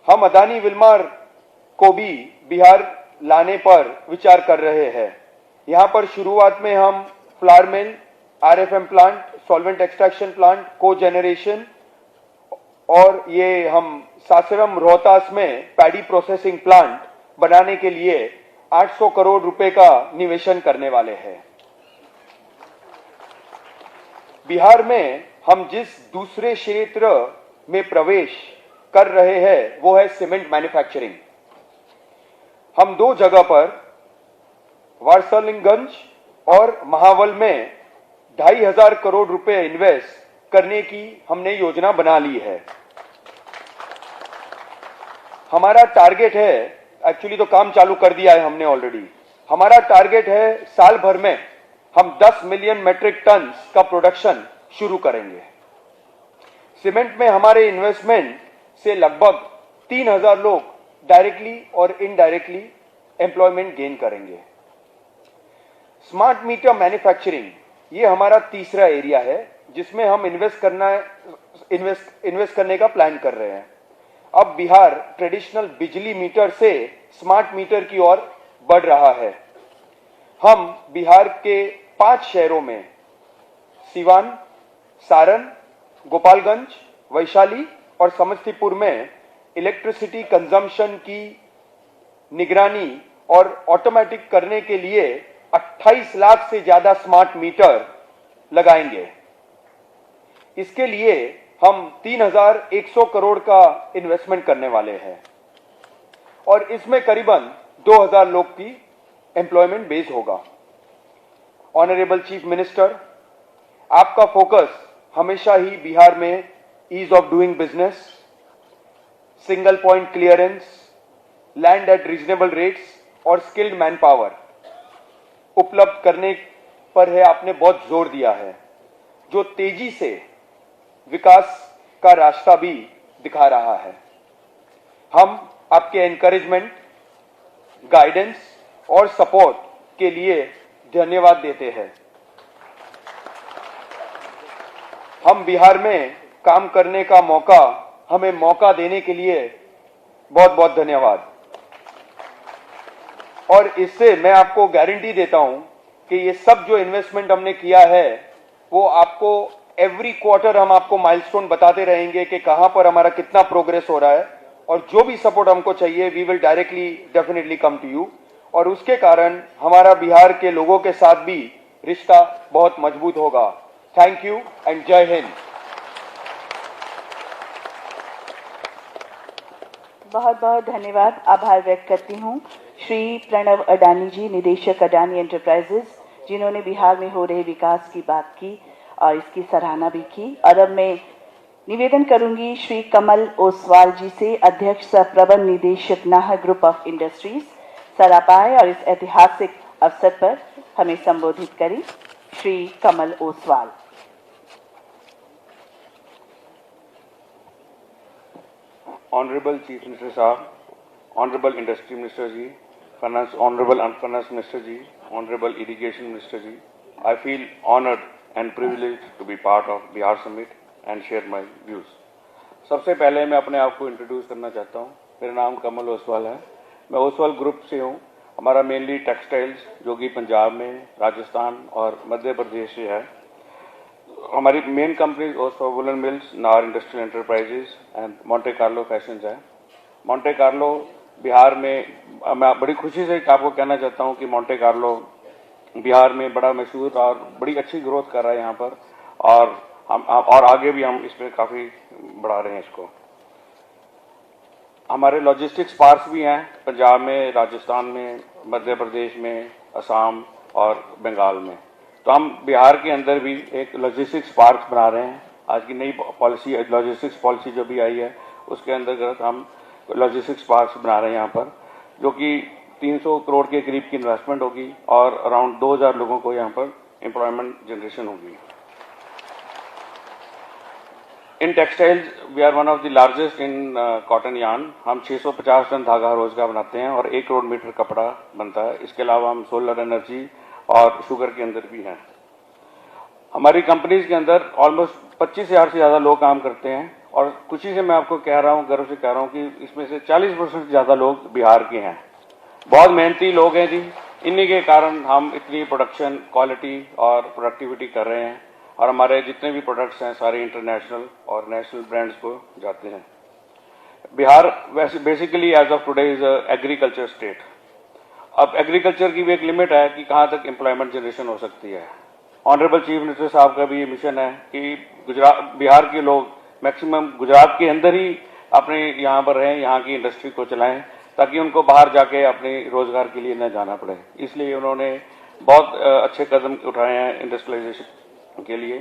हम अदानी विल्मार को भी बिहार लाने पर विचार कर रहे हैं। यहां पर शुरुआत में हम फ्लावर मिल, आरएफएम प्लांट, सॉल्वेंट एक्सट्रैक्शन प्लांट, को जनरेशन और ये हम सासाराम रोहतास में पैडी प्रोसेसिंग प्लांट बनाने के लिए 800 करोड़ रुपए का निवेशन करने वाले हैं। बिहार में हम जिस दूसरे क्षेत्र में प्रवेश कर रहे हैं वो है सीमेंट मैन्युफैक्चरिंग। हम 2 जगह पर वारसलिंगंज और महावल में 2,500 करोड़ रुपए इन्वेस्ट करने की हमने योजना बना ली है। हमारा टारगेट है, एक्चुअली तो काम चालू कर दिया है हमने ऑलरेडी। हमारा टारगेट है साल भर में हम 10 मिलियन मेट्रिक टन का प्रोडक्शन शुरू करेंगे। सीमेंट में हमारे इन्वेस्टमेंट से लगभग 3,000 लोग डायरेक्टली और इनडायरेक्टली एम्प्लॉयमेंट गेन करेंगे। स्मार्ट मीटर मैन्युफैक्चरिंग ये हमारा तीसरा एरिया है जिसमें हम इन्वेस्ट करने का प्लान कर रहे हैं। अब बिहार ट्रेडिशनल बिजली मीटर से स्मार्ट मीटर की ओर बढ़ रहा है। हम बिहार के 5 शहरों में सिवान, सारण, गोपालगंज, वैशाली और समस्तीपुर में इलेक्ट्रिसिटी कंजम्पशन की निगरानी और ऑटोमेटिक करने के लिए 28 लाख से ज्यादा स्मार्ट मीटर लगाएंगे। इसके लिए हम 3,100 करोड़ का इन्वेस्टमेंट करने वाले हैं और इसमें करीबन 2,000 लोग की एम्प्लॉयमेंट बेस होगा। ऑनरेबल चीफ मिनिस्टर, आपका फोकस हमेशा ही बिहार में ease of doing business, single point clearance, land at reasonable rates और स्किल्ड मैन पावर उपलब्ध करने पर है। आपने बहुत जोर दिया है जो तेजी से विकास का रास्ता भी दिखा रहा है। हम आपके एनकरेजमेंट, गाइडेंस और सपोर्ट के लिए धन्यवाद देते हैं। हम बिहार में काम करने का हमें मौका देने के लिए बहुत बहुत धन्यवाद। और इससे मैं आपको गारंटी देता हूं कि ये सब जो इन्वेस्टमेंट हमने किया है वो आपको एवरी क्वार्टर हम आपको माइलस्टोन बताते रहेंगे कि कहां पर हमारा कितना प्रोग्रेस हो रहा है और जो भी सपोर्ट हमको चाहिए we will directly definitely come to you. और उसके कारण हमारा बिहार के लोगों के साथ भी रिश्ता बहुत मजबूत होगा। थैंक यू एंड जय हिंद। बहुत बहुत धन्यवाद। आभार व्यक्त करती हूँ श्री प्रणव अडानी जी, निदेशक अडानी एंटरप्राइजेज, जिन्होंने बिहार में हो रहे विकास की बात की और इसकी सराहना भी की। और अब मैं निवेदन करूंगी श्री कमल ओसवाल जी से, अध्यक्ष सह प्रबंध निदेशक Nahar group of industries. Sir आप आए और इस ऐतिहासिक अवसर पर हमें संबोधित करें। Shri Kamal Oswal. Honorable Chief Minister Saab, Honorable Industry Minister Ji, Honorable Finance Minister Ji, Honorable Irrigation Minister Ji, I feel honored and privileged to be part of Bihar Summit and share my views. सबसे पहले मैं अपने आप को इंट्रोड्यूस करना चाहता हूँ। मेरा नाम कमल ओसवाल है। मैं ओसवाल ग्रुप से हूँ। हमारा मेनली टेक्सटाइल्स जो कि पंजाब में, राजस्थान और मध्य प्रदेश से है। हमारी main companies Oswal woollen mills, Nahar industrial enterprises and Monte Carlo fashions है। मॉन्टे कार्लो बिहार में, मैं बड़ी खुशी से आपको कहना चाहता हूं कि मॉन्टे कार्लो बिहार में बड़ा मशहूर और बड़ी अच्छी ग्रोथ कर रहा है यहाँ पर, और हम और आगे भी हम इसमें काफ़ी बढ़ा रहे हैं इसको। हमारे लॉजिस्टिक्स पार्क्स भी हैं पंजाब में, राजस्थान में, मध्य प्रदेश में, असम और बंगाल में। तो हम बिहार के अंदर भी एक लॉजिस्टिक्स पार्क बना रहे हैं। आज की नई पॉलिसी, लॉजिस्टिक्स पॉलिसी जो भी आई है, उसके अंतर्गत हम लॉजिस्टिक्स पार्क्स बना रहे हैं यहाँ पर, जो कि 300 करोड़ के करीब की इन्वेस्टमेंट होगी और अराउंड 2000 लोगों को यहाँ पर एम्प्लॉयमेंट जनरेशन होगी। In textiles we are one of the largest in cotton yarn. हम 650 टन धागा रोज का बनाते हैं और 1 करोड़ मीटर कपड़ा बनता है। इसके अलावा हम सोलर एनर्जी और शुगर के अंदर भी हैं। हमारी कंपनीज के अंदर ऑलमोस्ट 25,000 से ज्यादा लोग काम करते हैं, और खुशी से मैं आपको कह रहा हूँ, गर्व से कह रहा हूँ कि इसमें से 40% से ज्यादा लोग बिहार के हैं। बहुत मेहनती लोग हैं जी। इन्हीं के कारण हम इतनी प्रोडक्शन क्वालिटी और प्रोडक्टिविटी कर रहे हैं, और हमारे जितने भी प्रोडक्ट्स हैं सारे इंटरनेशनल और नेशनल ब्रांड्स को जाते हैं। बिहार वैसे basically as of today is agriculture state. अब एग्रीकल्चर की भी एक लिमिट है कि कहाँ तक एम्प्लॉयमेंट जनरेशन हो सकती है। ऑनरेबल चीफ मिनिस्टर साहब का भी ये मिशन है कि बिहार के लोग मैक्सिमम गुजरात के अंदर ही अपने यहाँ पर रहें, यहाँ की इंडस्ट्री को चलाएं, ताकि उनको बाहर जाके अपने रोजगार के लिए न जाना पड़े। इसलिए उन्होंने बहुत अच्छे कदम उठाए हैं इंडस्ट्रियलाइजेशन के लिए।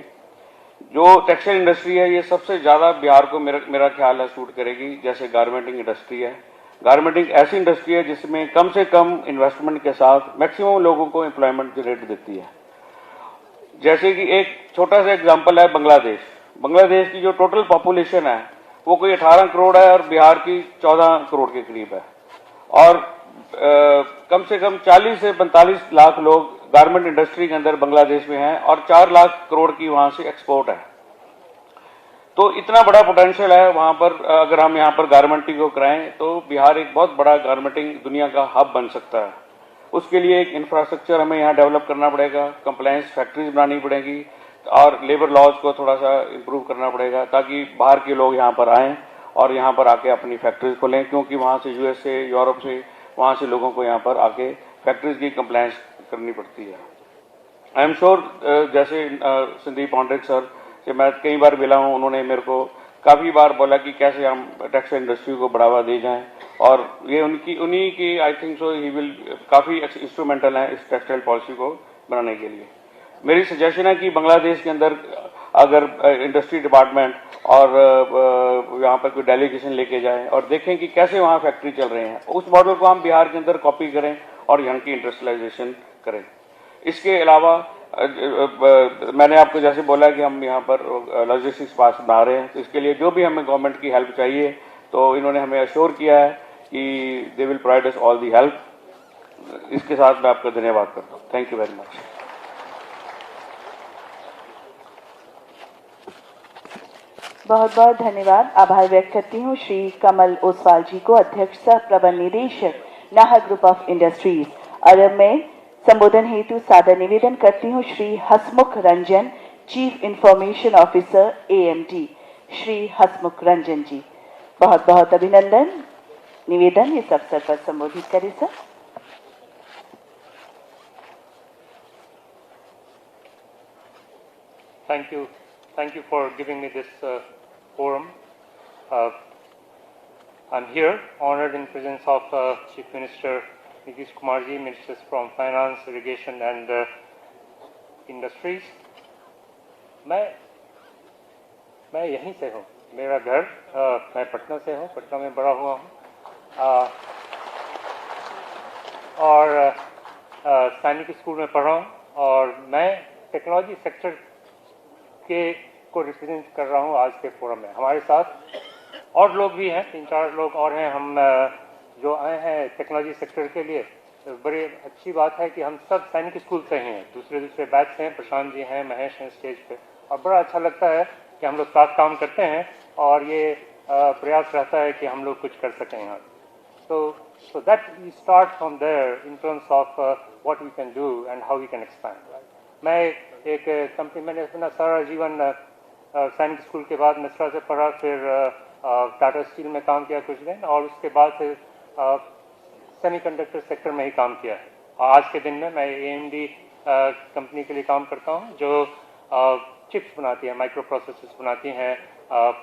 जो टेक्सटाइल इंडस्ट्री है, ये सबसे ज्यादा बिहार को मेरा ख्याल है सूट करेगी। जैसे गारमेंटिंग इंडस्ट्री है, गारमेंटिंग ऐसी इंडस्ट्री है जिसमें कम से कम इन्वेस्टमेंट के साथ मैक्सिमम लोगों को एम्प्लॉयमेंट जनरेट देती है। जैसे कि एक छोटा सा एग्जांपल है बांग्लादेश। बांग्लादेश की जो टोटल पॉपुलेशन है वो कोई 18 करोड़ है और बिहार की 14 करोड़ के करीब है, और कम से कम 40 से 45 लाख लोग गारमेंट इंडस्ट्री के अंदर बांग्लादेश में हैं, और 4 लाख करोड़ की वहां से एक्सपोर्ट है। तो इतना बड़ा पोटेंशियल है वहां पर। अगर हम यहाँ पर गारमेंटिंग को कराएं तो बिहार एक बहुत बड़ा गारमेंटिंग दुनिया का हब बन सकता है। उसके लिए एक इंफ्रास्ट्रक्चर हमें यहाँ डेवलप करना पड़ेगा, कंप्लायंस फैक्ट्रीज बनानी पड़ेगी, और लेबर लॉज को थोड़ा सा इम्प्रूव करना पड़ेगा, ताकि बाहर के लोग यहाँ पर आएं और यहाँ पर आके अपनी फैक्ट्रीज खोलें, क्योंकि वहां से यूएस से, यूरोप से, वहां से लोगों को यहाँ पर आके फैक्ट्रीज की कंप्लायंस करनी पड़ती है। आई एम श्योर, जैसे संदीप पांडेक सर से मैं कई बार मिला हूँ, उन्होंने मेरे को काफी बार बोला कि कैसे हम टेक्सटाइल इंडस्ट्री को बढ़ावा दे जाएं, और ये उन्हीं की I think so he will काफी इंस्ट्रूमेंटल है इस टेक्सटाइल पॉलिसी को बनाने के लिए। मेरी सजेशन है कि बांग्लादेश के अंदर अगर इंडस्ट्री डिपार्टमेंट और यहाँ पर कोई डेलीगेशन लेके जाए और देखें कि कैसे वहाँ फैक्ट्री चल रहे हैं, उस मॉडल को हम बिहार के अंदर कॉपी करें और यहाँ की इंडस्ट्रियलाइजेशन करें। इसके अलावा मैंने आपको जैसे बोला कि हम यहाँ पर लॉजिस्टिक्स पार्क बना रहे हैं, तो इसके लिए जो भी हमें गवर्नमेंट की हेल्प चाहिए, तो इन्होंने हमें अश्योर किया है कि they will provide us all the help. इसके साथ मैं आपका धन्यवाद करता हूँ। Thank you very much. बहुत बहुत धन्यवाद। आभार व्यक्त करती हूँ श्री कमल ओसवाल जी को, अध्यक्ष सह प्रबंध निदेशक नाहा ग्रुप ऑफ इंडस्ट्रीज। और अब मैं संबोधन हेतु सादर निवेदन करती हूँ Shri Hasmukh Ranjan, chief information officer AMD। Shri Hasmukh Ranjan ji, बहुत बहुत अभिनंदन। निवेदन इस अवसर पर संबोधित करें sir. Thank you for giving me this forum. I'm here honored in presence of Chief Minister Nitish Kumar ji, Ministers from Finance, Irrigation and Industries. मैं यहीं से हूँ, मेरा घर मैं पटना से हूँ, पटना में बड़ा हुआ हूँ, और सैनिक स्कूल में पढ़ा हूँ, और मैं टेक्नोलॉजी सेक्टर को रिप्रेजेंट कर रहा हूँ आज के फोरम में। हमारे साथ और लोग भी हैं, 3-4 लोग और हैं। हम जो आए हैं टेक्नोलॉजी सेक्टर के लिए, बड़ी अच्छी बात है कि हम सब सैनिक स्कूल से हैं, दूसरे बैच से हैं। प्रशांत जी हैं, महेश हैं स्टेज पे, और बड़ा अच्छा लगता है कि हम लोग साथ काम करते हैं, और ये प्रयास रहता है कि हम लोग कुछ कर सकें यहाँ। So that we start from there in terms of what we can do and how we can expand. मैं एक कंपनी, मैंने अपना सारा जीवन सैनिक स्कूल के बाद मिश्रा से पढ़ा, फिर टाटा स्टील में काम किया कुछ दिन, और उसके बाद फिर सेमीकंडक्टर सेक्टर में ही काम किया है। और आज के दिन में मैं AMD कंपनी के लिए काम करता हूँ जो चिप्स बनाती है, माइक्रो प्रोसेसर्स बनाती हैं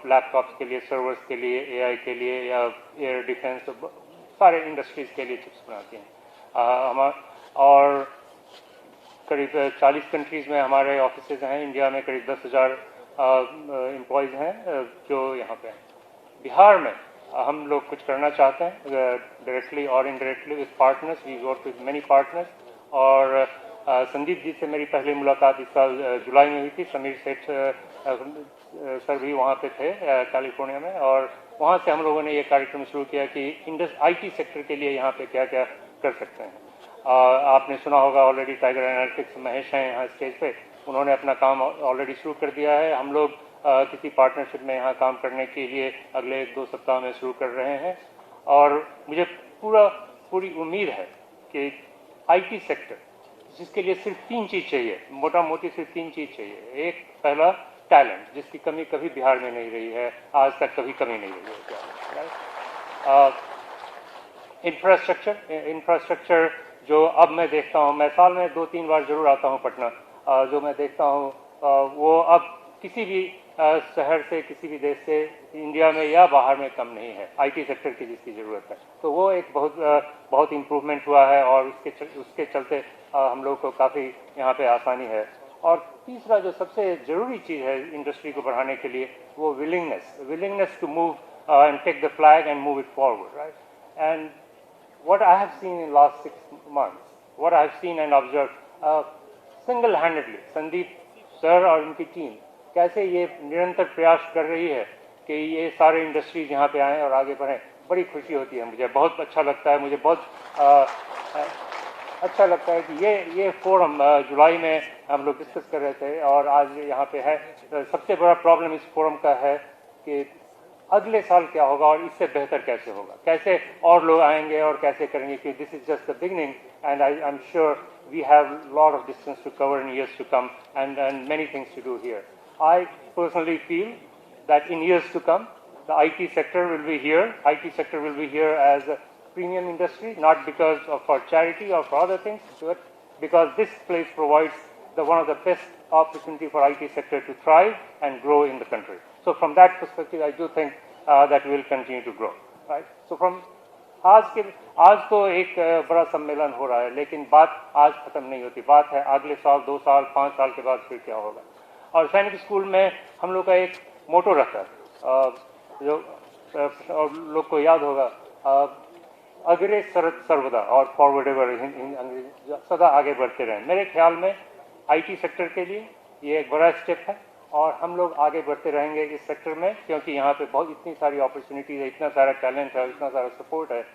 लैपटॉप्स के लिए, सर्वर्स के लिए, एआई के लिए या एयर डिफेंस, सारे इंडस्ट्रीज के लिए चिप्स बनाती हैं। और करीब 40 कंट्रीज़ में हमारे ऑफिसेज हैं। इंडिया में करीब 10,000 एम्प्लॉयज़ हैं जो यहाँ पे हैं। बिहार में हम लोग कुछ करना चाहते हैं डायरेक्टली और indirectly with partners. We work with many partners. और संदीप जी से मेरी पहली मुलाकात इस साल जुलाई में हुई थी। समीर सेठ सर भी वहाँ पे थे कैलिफोर्निया में, और वहाँ से हम लोगों ने ये कार्यक्रम शुरू किया कि आईटी सेक्टर के लिए यहाँ पे क्या क्या कर सकते हैं। आपने सुना होगा ऑलरेडी टाइगर एनालिटिक्स महेश हैं यहाँ स्टेज पे, उन्होंने अपना काम ऑलरेडी शुरू कर दिया है। हम लोग किसी पार्टनरशिप में यहाँ काम करने के लिए अगले 1-2 सप्ताह में शुरू कर रहे हैं। और मुझे पूरी उम्मीद है कि आईटी सेक्टर, जिसके लिए सिर्फ 3 चीज़ चाहिए, मोटा मोटी सिर्फ 3 चीज़ चाहिए। एक, पहला टैलेंट, जिसकी कमी कभी बिहार में नहीं रही है, आज तक कभी कमी नहीं रही है। इंफ्रास्ट्रक्चर जो अब मैं देखता हूँ, मैं साल में 2-3 बार जरूर आता हूँ पटना, जो मैं देखता हूँ वो अब किसी भी शहर से, किसी भी देश से, इंडिया में या बाहर में कम नहीं है आईटी सेक्टर की जिसकी ज़रूरत है। तो वो एक बहुत इम्प्रूवमेंट हुआ है और उसके चलते हम लोग को काफ़ी यहाँ पे आसानी है। और तीसरा जो सबसे ज़रूरी चीज़ है इंडस्ट्री को बढ़ाने के लिए, वो willingness to move and take the flag and move it forward, right. And what I have seen in last 6 months, what I have seen and observed, single-handedly, Sandeep sir और उनकी टीम कैसे ये निरंतर प्रयास कर रही है कि ये सारे इंडस्ट्रीज यहाँ पे आएँ और आगे बढ़ें। बड़ी खुशी होती है मुझे, बहुत अच्छा लगता है मुझे, बहुत अच्छा लगता है कि ये फोरम जुलाई में हम लोग डिस्कस कर रहे थे और आज यहाँ पे है। सबसे बड़ा प्रॉब्लम इस फोरम का है कि अगले साल क्या होगा और इससे बेहतर कैसे होगा, कैसे और लोग आएंगे और कैसे करेंगे, कि this is just the beginning and I am sure we have lot of distance to cover in years to come and many things to do here. I personally feel that in years to come the IT sector will be here. IT sector will be here as a premium industry, not because of for charity or for other things, but because this place provides one of the best opportunity for IT sector to thrive and grow in the country. So from that perspective, I do think that we will continue to grow, right? So from आज तो एक बड़ा सम्मेलन हो रहा है, लेकिन बात आज खत्म नहीं होती। बात है अगले साल, 2 साल, 5 साल के बाद फिर क्या होगा। और सैनिक स्कूल में हम लोग का एक मोटो रखा है जो लोग को याद होगा, अग्रे सर्वदा और फॉरवर्ड एवर, सदा आगे बढ़ते रहें। मेरे ख्याल में आईटी सेक्टर के लिए ये एक बड़ा स्टेप है और हम लोग आगे बढ़ते रहेंगे इस सेक्टर में, क्योंकि यहाँ पे बहुत इतनी सारी अपॉर्चुनिटीज है, इतना सारा टैलेंट है, इतना सारा सपोर्ट है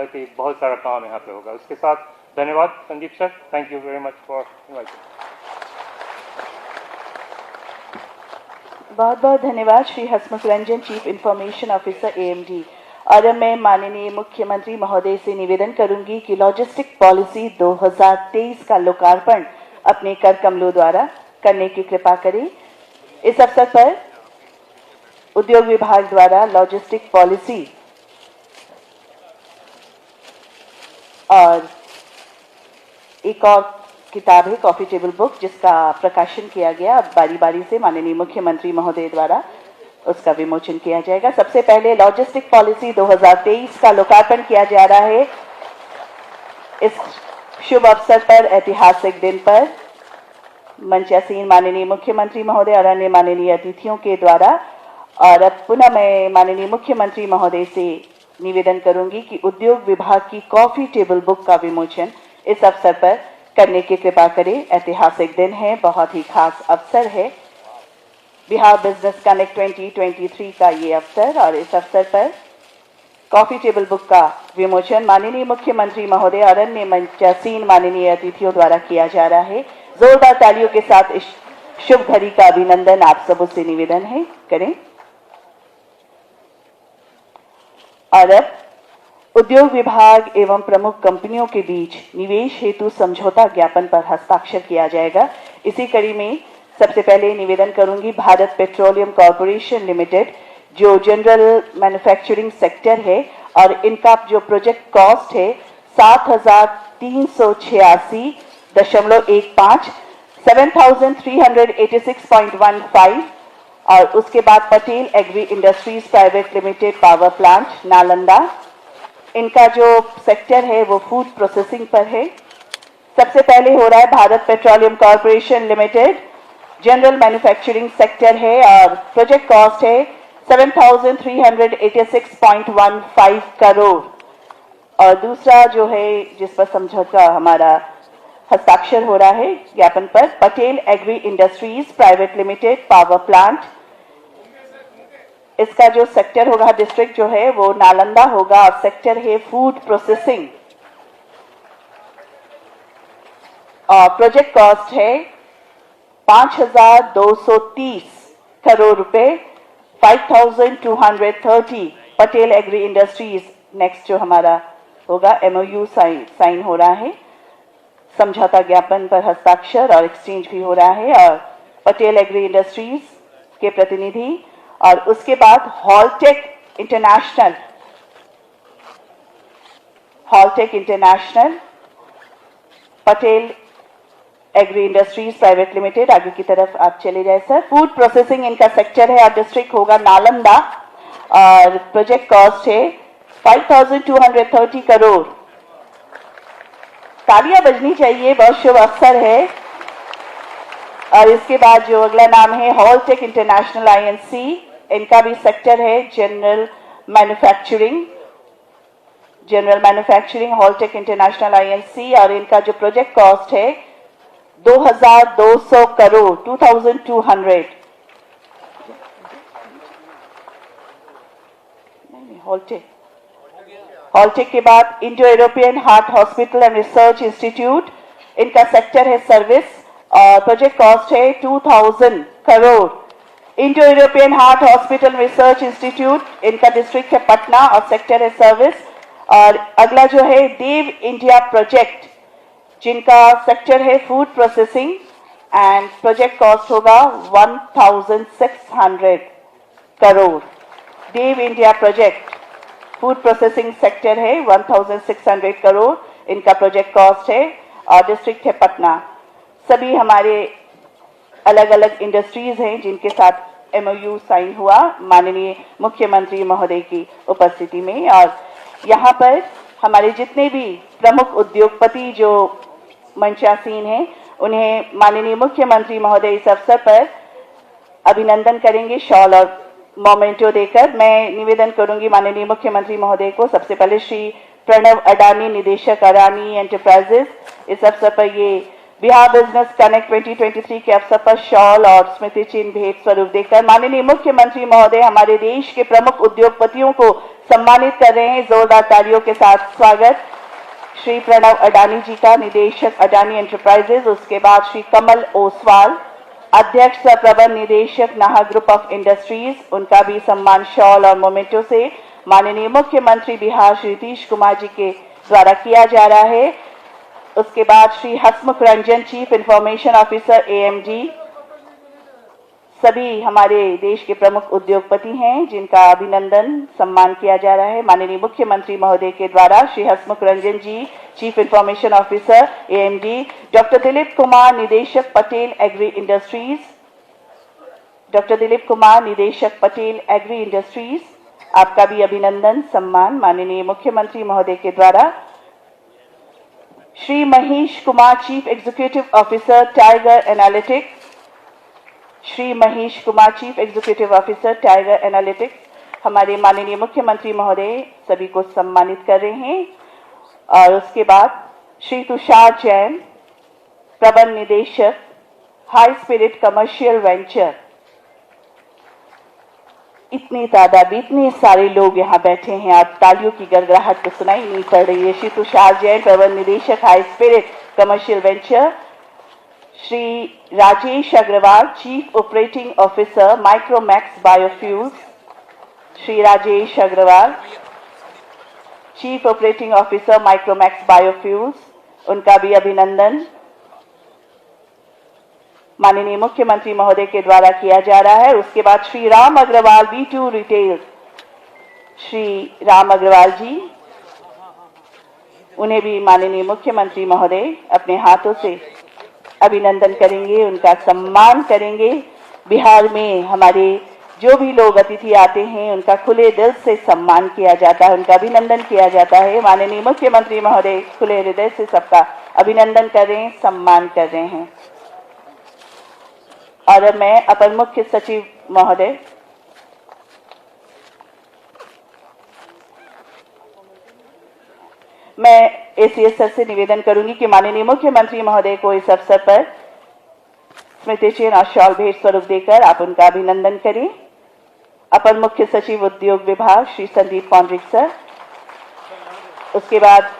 कि बहुत सारा काम यहाँ पे होगा। उसके साथ धन्यवाद Sandeep sir, thank you very much for inviting. बहुत बहुत धन्यवाद Shri Hasmukh Ranjan, chief information officer AMD। और अब मैं माननीय मुख्यमंत्री महोदय से निवेदन करूंगी कि लॉजिस्टिक पॉलिसी 2023 का लोकार्पण अपने कर कमलों द्वारा करने की कृपा करें। इस अवसर पर उद्योग विभाग द्वारा लॉजिस्टिक पॉलिसी और एक और किताब है कॉफी टेबल बुक, जिसका प्रकाशन किया गया। अब बारी बारी से माननीय मुख्यमंत्री महोदय द्वारा उसका विमोचन किया जाएगा। सबसे पहले लॉजिस्टिक पॉलिसी 2023 का लोकार्पण किया जा रहा है। इस शुभ अवसर पर, ऐतिहासिक दिन पर मंचासीन माननीय मुख्यमंत्री महोदय और अन्य माननीय अतिथियों के द्वारा, और अब पुनः मैं माननीय मुख्यमंत्री महोदय से निवेदन करूंगी कि उद्योग विभाग की कॉफी टेबल बुक का विमोचन इस अवसर पर करने की कृपा करें। ऐतिहासिक दिन है, बहुत ही खास अवसर है, बिहार बिजनेस कनेक्ट 2023 का ये अवसर, और इस अवसर पर कॉफी टेबल बुक का विमोचन माननीय मुख्यमंत्री महोदय और अन्य मंचासीन माननीय अतिथियों द्वारा किया जा रहा है। जोरदार तालियों के साथ इस शुभ घड़ी का अभिनंदन आप सबों से निवेदन है करें। और अब उद्योग विभाग एवं प्रमुख कंपनियों के बीच निवेश हेतु समझौता ज्ञापन पर हस्ताक्षर किया जाएगा। इसी कड़ी में सबसे पहले निवेदन करूंगी भारत पेट्रोलियम कॉर्पोरेशन लिमिटेड, जो जनरल मैन्युफैक्चरिंग सेक्टर है, और इनका जो प्रोजेक्ट कॉस्ट है 7,386 7,386.15 और उसके बाद Patel agri industries private limited power plant Nalanda, इनका जो सेक्टर है वो फूड प्रोसेसिंग पर है। सबसे पहले हो रहा है Bharat petroleum corporation limited, general manufacturing sector है और प्रोजेक्ट कॉस्ट है 7,386.15 करोड़। और दूसरा जो है जिस पर समझौता हमारा हस्ताक्षर हो रहा है ज्ञापन पर, Patel agri industries private limited power plant, इसका जो सेक्टर होगा डिस्ट्रिक्ट जो है वो नालंदा होगा और सेक्टर है फूड प्रोसेसिंग और प्रोजेक्ट कॉस्ट है 5,230 करोड़ रुपए, 5,230 पटेल एग्री इंडस्ट्रीज। नेक्स्ट जो हमारा होगा MOU साइन हो रहा है, समझौता ज्ञापन पर हस्ताक्षर और एक्सचेंज भी हो रहा है और पटेल एग्री इंडस्ट्रीज के प्रतिनिधि और उसके बाद Holtec International Patel agri industries private limited, आगे की तरफ आप चले जाए सर। फूड प्रोसेसिंग इनका सेक्टर है और डिस्ट्रिक्ट होगा नालंदा और प्रोजेक्ट कॉस्ट है 5,230 करोड़। तालियां बजनी चाहिए, बहुत शुभ अवसर है। और इसके बाद जो अगला नाम है हॉलटेक इंटरनेशनल INC, इनका भी सेक्टर है जनरल मैन्युफैक्चरिंग हॉलटेक इंटरनेशनल INC और इनका जो प्रोजेक्ट कॉस्ट है 2,200 करोड़, 2,200। हॉलटेक के बाद Indo European heart hospital and research institute, इनका सेक्टर है सर्विस और प्रोजेक्ट कॉस्ट है 2,000 crore. Indo European heart hospital research institute, इनका डिस्ट्रिक्ट है पटना और सेक्टर है सर्विस। और अगला जो है देव इंडिया प्रोजेक्ट, जिनका सेक्टर है food processing and project cost होगा 1,600 crore. Dev India project food processing sector है 1,600 करोड़, इनका प्रोजेक्ट कॉस्ट है और डिस्ट्रिक्ट है पटना। सभी हमारे अलग अलग इंडस्ट्रीज हैं जिनके साथ MOU साइन हुआ माननीय मुख्यमंत्री महोदय की उपस्थिति में। और यहाँ पर हमारे जितने भी प्रमुख उद्योगपति जो मंचासीन हैं उन्हें माननीय मुख्यमंत्री महोदय इस अवसर पर अभिनंदन करेंगे शॉल और मोमेंटो देकर। मैं निवेदन करूंगी माननीय मुख्यमंत्री महोदय को, सबसे पहले श्री प्रणव अडानी, निदेशक अडानी एंटरप्राइजेस, इस अवसर पर ये बिहार बिजनेस कनेक्ट 2023 के अवसर पर शॉल और स्मृति चिन्ह भेंट स्वरूप देकर माननीय मुख्यमंत्री महोदय हमारे देश के प्रमुख उद्योगपतियों को सम्मानित कर रहे हैं। जोरदार तालियों के साथ स्वागत श्री प्रणव अडानी जी का, निदेशक अडानी एंटरप्राइजेस। उसके बाद श्री कमल ओसवाल, अध्यक्ष सह प्रबंध निदेशक नाहा ग्रुप ऑफ इंडस्ट्रीज, उनका भी सम्मान शॉल और मोमेंटो से माननीय मुख्यमंत्री बिहार श्री नीतीश कुमार जी के द्वारा किया जा रहा है। उसके बाद Shri Hasmukh Ranjan, chief information officer AMD, सभी हमारे देश के प्रमुख उद्योगपति हैं जिनका अभिनंदन सम्मान किया जा रहा है माननीय मुख्यमंत्री महोदय के द्वारा। Shri Hasmukh Ranjan ji, chief information officer AMD, doctor Dilip Kumar, निदेशक Patel agri industries, doctor Dilip Kumar, निदेशक पटेल एग्री इंडस्ट्रीज, आपका भी अभिनंदन सम्मान माननीय मुख्यमंत्री महोदय के द्वारा। Shri Mahesh Kumar, chief executive officer tiger analytics, Shri Mahesh Kumar, chief executive officer tiger analytics, हमारे माननीय मुख्यमंत्री महोदय सभी को सम्मानित कर रहे हैं। और उसके बाद श्री तुषार जैन, प्रबंध निदेशक हाई स्पिरिट कमर्शियल वेंचर। इतनी तादाद, इतने सारे लोग यहाँ बैठे हैं, आप तालियों की गड़गड़ाहट तो सुनाई नहीं पड़ रही है। श्री तुषार जैन, प्रबंध निदेशक high spirit commercial venture. Shri Rajesh Agarwal, chief operating officer Micromax biofuels, Shri Rajesh Agarwal, chief operating officer Micromax biofuels, उनका भी अभिनंदन माननीय मुख्यमंत्री महोदय के द्वारा किया जा रहा है। उसके बाद श्री राम अग्रवाल, B2 रिटेल, श्री राम अग्रवाल जी, उन्हें भी माननीय मुख्यमंत्री महोदय अपने हाथों से अभिनंदन करेंगे, उनका सम्मान करेंगे। बिहार में हमारे जो भी लोग अतिथि आते हैं उनका खुले दिल से सम्मान किया जाता है, उनका अभिनंदन किया जाता है। माननीय मुख्यमंत्री महोदय खुले हृदय से सबका अभिनंदन कर रहे हैं, सम्मान कर रहे हैं। और अब मैं अपर मुख्य सचिव महोदय मैं एसीएस सर से निवेदन करूंगी कि माननीय मुख्यमंत्री महोदय को इस अवसर पर स्मृति चिन्ह और शॉल भेंट स्वरूप देकर आप उनका अभिनंदन करें। अपर मुख्य सचिव उद्योग विभाग श्री संदीप पौंडरिक सर, उसके बाद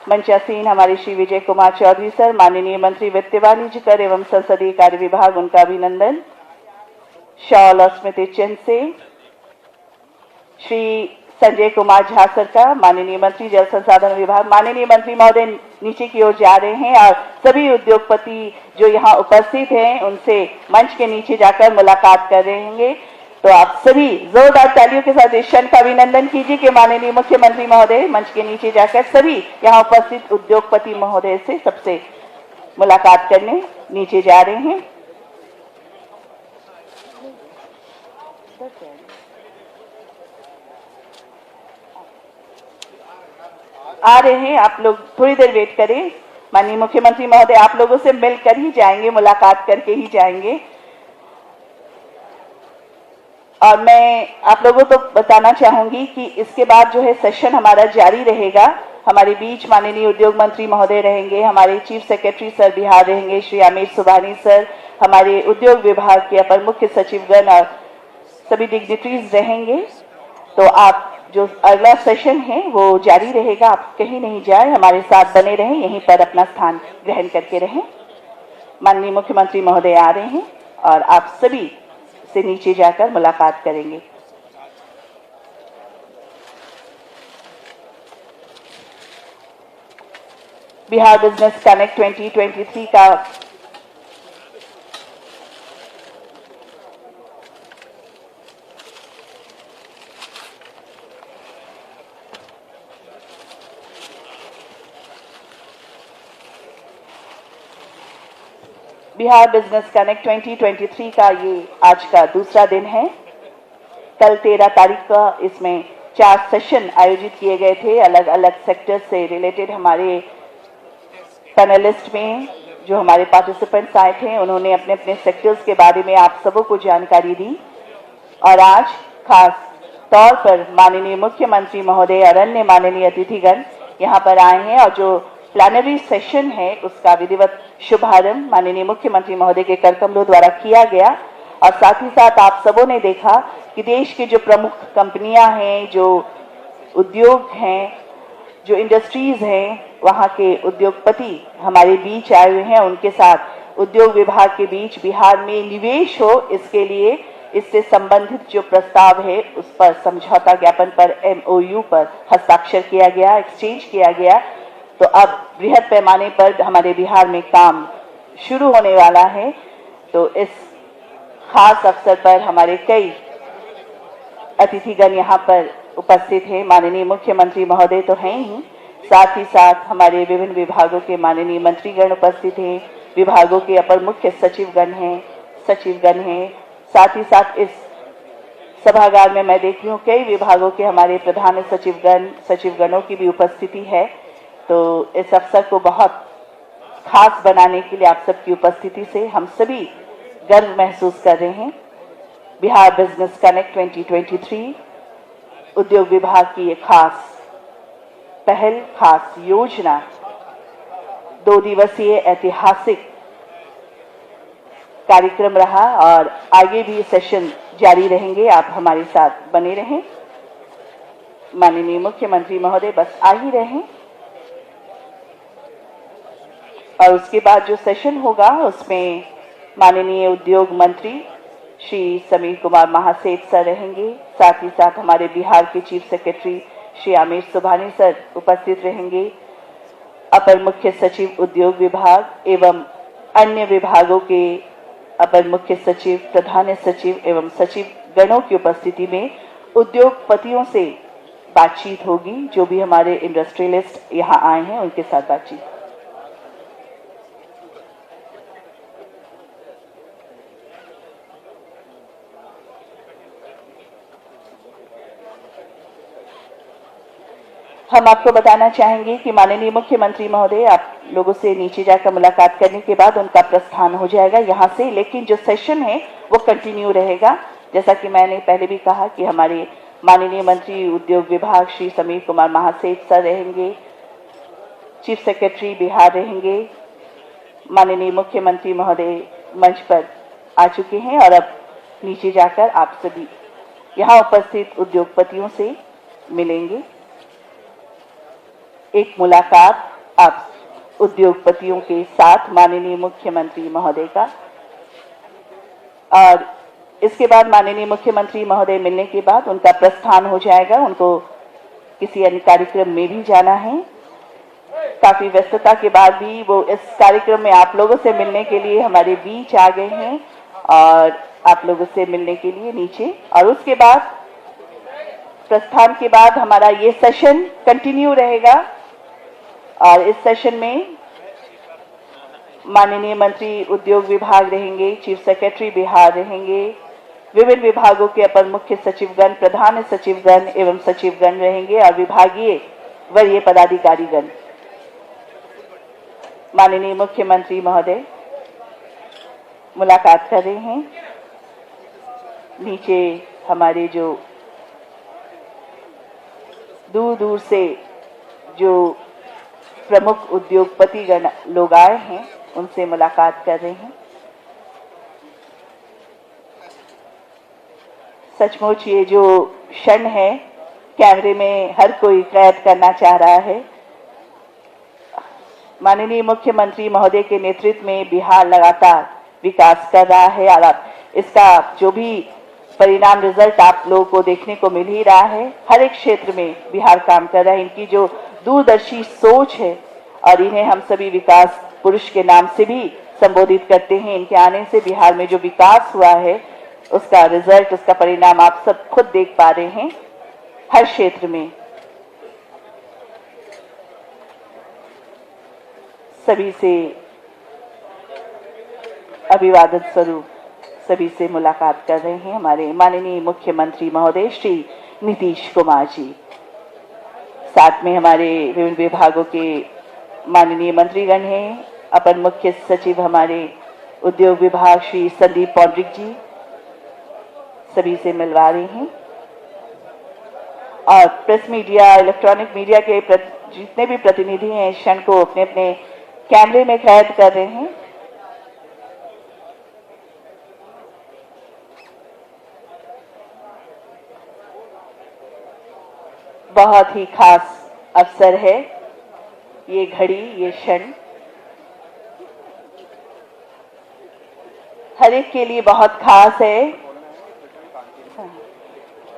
मंचासीन हमारे श्री विजय कुमार चौधरी सर, माननीय मंत्री वित्त वाणिज्य कर एवं संसदीय कार्य विभाग, उनका अभिनंदन। शॉल और स्मृति चिन्ह से श्री संजय कुमार झा सर का, माननीय मंत्री जल संसाधन विभाग। माननीय मंत्री महोदय नीचे की ओर जा रहे हैं और सभी उद्योगपति जो यहाँ उपस्थित हैं उनसे मंच के नीचे जाकर मुलाकात कर रहे होंगे। तो आप सभी जोरदार तालियों के साथ इस क्षण का अभिनंदन कीजिए कि माननीय मुख्यमंत्री महोदय मंच के नीचे जाकर सभी यहाँ उपस्थित उद्योगपति महोदय से सबसे मुलाकात करने नीचे जा रहे हैं। आ रहे हैं, आप लोग थोड़ी देर वेट करें। माननीय मुख्यमंत्री महोदय आप लोगों से मिलकर ही जाएंगे, मुलाकात करके ही जाएंगे। और मैं आप लोगों को बताना चाहूंगी कि इसके बाद जो है सेशन हमारा जारी रहेगा। हमारे बीच माननीय उद्योग मंत्री महोदय रहेंगे, हमारे चीफ सेक्रेटरी सर बिहार रहेंगे श्री आमिर सुबहानी सर, हमारे उद्योग विभाग के अपर मुख्य सचिवगण और सभी डिग्निटरीज रहेंगे। तो आप जो अगला सेशन है वो जारी रहेगा, आप कहीं नहीं जाए, हमारे साथ बने रहें, यहीं पर अपना स्थान ग्रहण करके रहें। माननीय मुख्यमंत्री महोदय आ रहे हैं और आप सभी से नीचे जाकर मुलाकात करेंगे। बिहार बिजनेस कनेक्ट 2023 का बिहार बिजनेस कनेक्ट 2023 का ये आज का दूसरा दिन है। कल 13 तारीख का इसमें 4 सेशन आयोजित किए गए थे। अलग अलग सेक्टर से रिलेटेड हमारे पैनलिस्ट में जो हमारे पार्टिसिपेंट्स आए थे उन्होंने अपने अपने सेक्टर्स के बारे में आप सबों को जानकारी दी। और आज खास तौर पर माननीय मुख्यमंत्री महोदय और अन्य माननीय अतिथिगण यहाँ पर आए हैं और जो प्लानरी सेशन है उसका विधिवत शुभारंभ माननीय मुख्यमंत्री महोदय के कर कमलों द्वारा किया गया। और साथ ही साथ आप सबों ने देखा कि देश की जो प्रमुख कंपनियां हैं, जो उद्योग हैं, जो इंडस्ट्रीज हैं, वहाँ के उद्योगपति हमारे बीच आए हुए हैं। उनके साथ उद्योग विभाग के बीच बिहार में निवेश हो इसके लिए इससे संबंधित जो प्रस्ताव है उस पर समझौता ज्ञापन पर MOU पर हस्ताक्षर किया गया, एक्सचेंज किया गया। तो अब बृहद पैमाने पर हमारे बिहार में काम शुरू होने वाला है। तो इस खास अवसर पर हमारे कई अतिथिगण यहाँ पर उपस्थित हैं। माननीय मुख्यमंत्री महोदय तो हैं ही, साथ ही साथ हमारे विभिन्न विभागों के माननीय मंत्रीगण उपस्थित हैं, विभागों के अपर मुख्य सचिवगण हैं, साथ ही साथ इस सभागार में मैं देख रही हूँ कई विभागों के हमारे प्रधान सचिवगणों की भी उपस्थिति है। तो इस अवसर को बहुत खास बनाने के लिए आप सबकी उपस्थिति से हम सभी गर्व महसूस कर रहे हैं। बिहार बिजनेस कनेक्ट 2023 उद्योग विभाग की ये खास पहल, खास योजना 2 दिवसीय ऐतिहासिक कार्यक्रम रहा और आगे भी सेशन जारी रहेंगे। आप हमारे साथ बने रहें। माननीय मुख्यमंत्री महोदय बस आ ही रहे हैं और उसके बाद जो सेशन होगा उसमें माननीय उद्योग मंत्री श्री समीर कुमार महासेठ सर रहेंगे, साथ ही साथ हमारे बिहार के chief secretary Shri Amir Subhani sir उपस्थित रहेंगे। अपर मुख्य सचिव उद्योग विभाग एवं अन्य विभागों के अपर मुख्य सचिव, प्रधान सचिव एवं सचिव गणों की उपस्थिति में उद्योगपतियों से बातचीत होगी, जो भी हमारे इंडस्ट्रियलिस्ट यहाँ आए हैं उनके साथ बातचीत। हम आपको बताना चाहेंगे कि माननीय मुख्यमंत्री महोदय आप लोगों से नीचे जाकर मुलाकात करने के बाद उनका प्रस्थान हो जाएगा यहाँ से, लेकिन जो सेशन है वो कंटिन्यू रहेगा। जैसा कि मैंने पहले भी कहा कि हमारे माननीय मंत्री उद्योग विभाग श्री समीर कुमार महासेठ सर रहेंगे, चीफ सेक्रेटरी बिहार रहेंगे। माननीय मुख्यमंत्री महोदय मंच पर आ चुके हैं और अब नीचे जाकर आप सभी यहाँ उपस्थित उद्योगपतियों से मिलेंगे। एक मुलाकात आप उद्योगपतियों के साथ माननीय मुख्यमंत्री महोदय का, और इसके बाद माननीय मुख्यमंत्री महोदय मिलने के बाद उनका प्रस्थान हो जाएगा। उनको किसी अन्य कार्यक्रम में भी जाना है। काफी व्यस्तता के बाद भी वो इस कार्यक्रम में आप लोगों से मिलने के लिए हमारे बीच आ गए हैं और आप लोगों से मिलने के लिए नीचे, और उसके बाद प्रस्थान के बाद हमारा ये सेशन कंटिन्यू रहेगा। और इस सेशन में माननीय मंत्री उद्योग विभाग रहेंगे, चीफ सेक्रेटरी बिहार रहेंगे, विभिन्न विभागों के अपर मुख्य सचिवगण, प्रधान सचिवगण एवं सचिवगण रहेंगे और विभागीय वरीय पदाधिकारीगण। माननीय मुख्यमंत्री महोदय मुलाकात कर रहे हैं। नीचे हमारे जो दूर दूर से जो प्रमुख उद्योगपतिगण लोग आए हैं उनसे मुलाकात कर रहे हैं। सचमुच ये जो क्षण है कैमरे में हर कोई कैद करना चाह रहा है। माननीय मुख्यमंत्री महोदय के नेतृत्व में बिहार लगातार विकास कर रहा है और इसका जो भी परिणाम रिजल्ट आप लोगों को देखने को मिल ही रहा है। हर एक क्षेत्र में बिहार काम कर रहा है। इनकी जो दूरदर्शी सोच है और इन्हें हम सभी विकास पुरुष के नाम से भी संबोधित करते हैं। इनके आने से बिहार में जो विकास हुआ है उसका रिजल्ट, उसका परिणाम आप सब खुद देख पा रहे हैं हर क्षेत्र में। सभी से अभिवादन स्वरूप सभी से मुलाकात कर रहे हैं हमारे माननीय मुख्यमंत्री महोदय श्री नीतीश कुमार जी। साथ में हमारे विभिन्न विभागों के माननीय मंत्रीगण हैं। अपर मुख्य सचिव हमारे उद्योग विभाग श्री संदीप पौंड्रिक जी सभी से मिलवा रहे हैं, और प्रेस मीडिया, इलेक्ट्रॉनिक मीडिया के जितने भी प्रतिनिधि हैं इस क्षण को अपने अपने कैमरे में कैद कर रहे हैं। बहुत ही खास अवसर है ये घड़ी, ये क्षण हर एक के लिए बहुत खास है।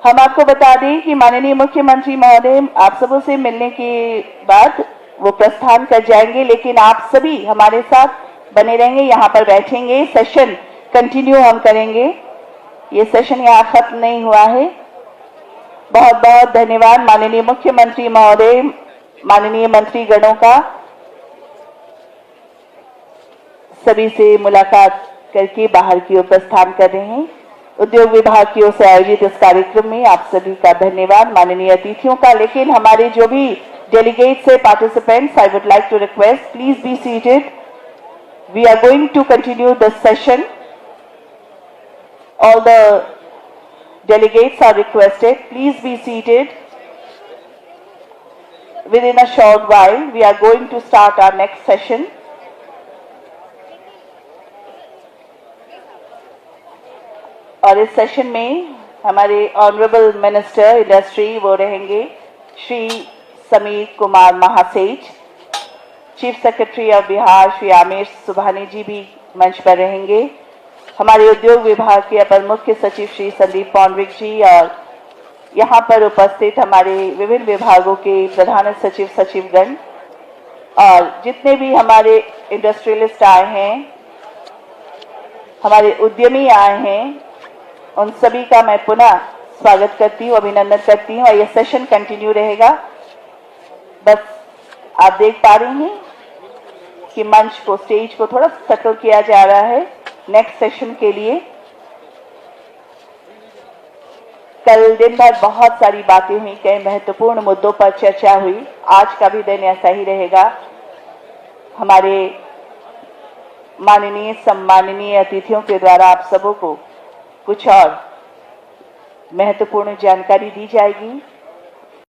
हम आपको बता दें कि माननीय मुख्यमंत्री महोदय आप सबों से मिलने के बाद वो प्रस्थान कर जाएंगे, लेकिन आप सभी हमारे साथ बने रहेंगे, यहाँ पर बैठेंगे। सेशन कंटिन्यू हम करेंगे। ये सेशन यहाँ खत्म नहीं हुआ है। बहुत बहुत धन्यवाद माननीय मुख्यमंत्री महोदय, माननीय मंत्रीगणों का। सभी से मुलाकात करके बाहर की ओर प्रस्थान कर रहे हैं। उद्योग विभाग की ओर से आयोजित इस कार्यक्रम में आप सभी का धन्यवाद, माननीय अतिथियों का। लेकिन हमारे जो भी डेलीगेट्स है, participants, I would like to request please be seated. We are going to continue this session. All the delegates are requested, please be seated. Within a short while, we are going to start our next session. और इस सेशन में हमारे ऑनरेबल मिनिस्टर इंडस्ट्री वो रहेंगे Shri Samir Kumar Mahaseth. Chief secretary of Bihar Shri Amir Subhani ji भी मंच पर रहेंगे। हमारे उद्योग विभाग के अपर मुख्य सचिव श्री संदीप पौंड्रिक जी और यहाँ पर उपस्थित हमारे विभिन्न विभागों के प्रधान सचिव, सचिवगण और जितने भी हमारे इंडस्ट्रियलिस्ट आए हैं, हमारे उद्यमी आए हैं, उन सभी का मैं पुनः स्वागत करती हूँ, अभिनंदन करती हूँ और ये सेशन कंटिन्यू रहेगा। बस आप देख पा रही हैं कि मंच को, स्टेज को थोड़ा सेटल किया जा रहा है नेक्स्ट सेशन के लिए। कल दिन भर बहुत सारी बातें हुई, कई महत्वपूर्ण मुद्दों पर चर्चा हुई। आज का भी दिन ऐसा ही रहेगा। हमारे माननीय सम्माननीय अतिथियों के द्वारा आप सबों को कुछ और महत्वपूर्ण जानकारी दी जाएगी।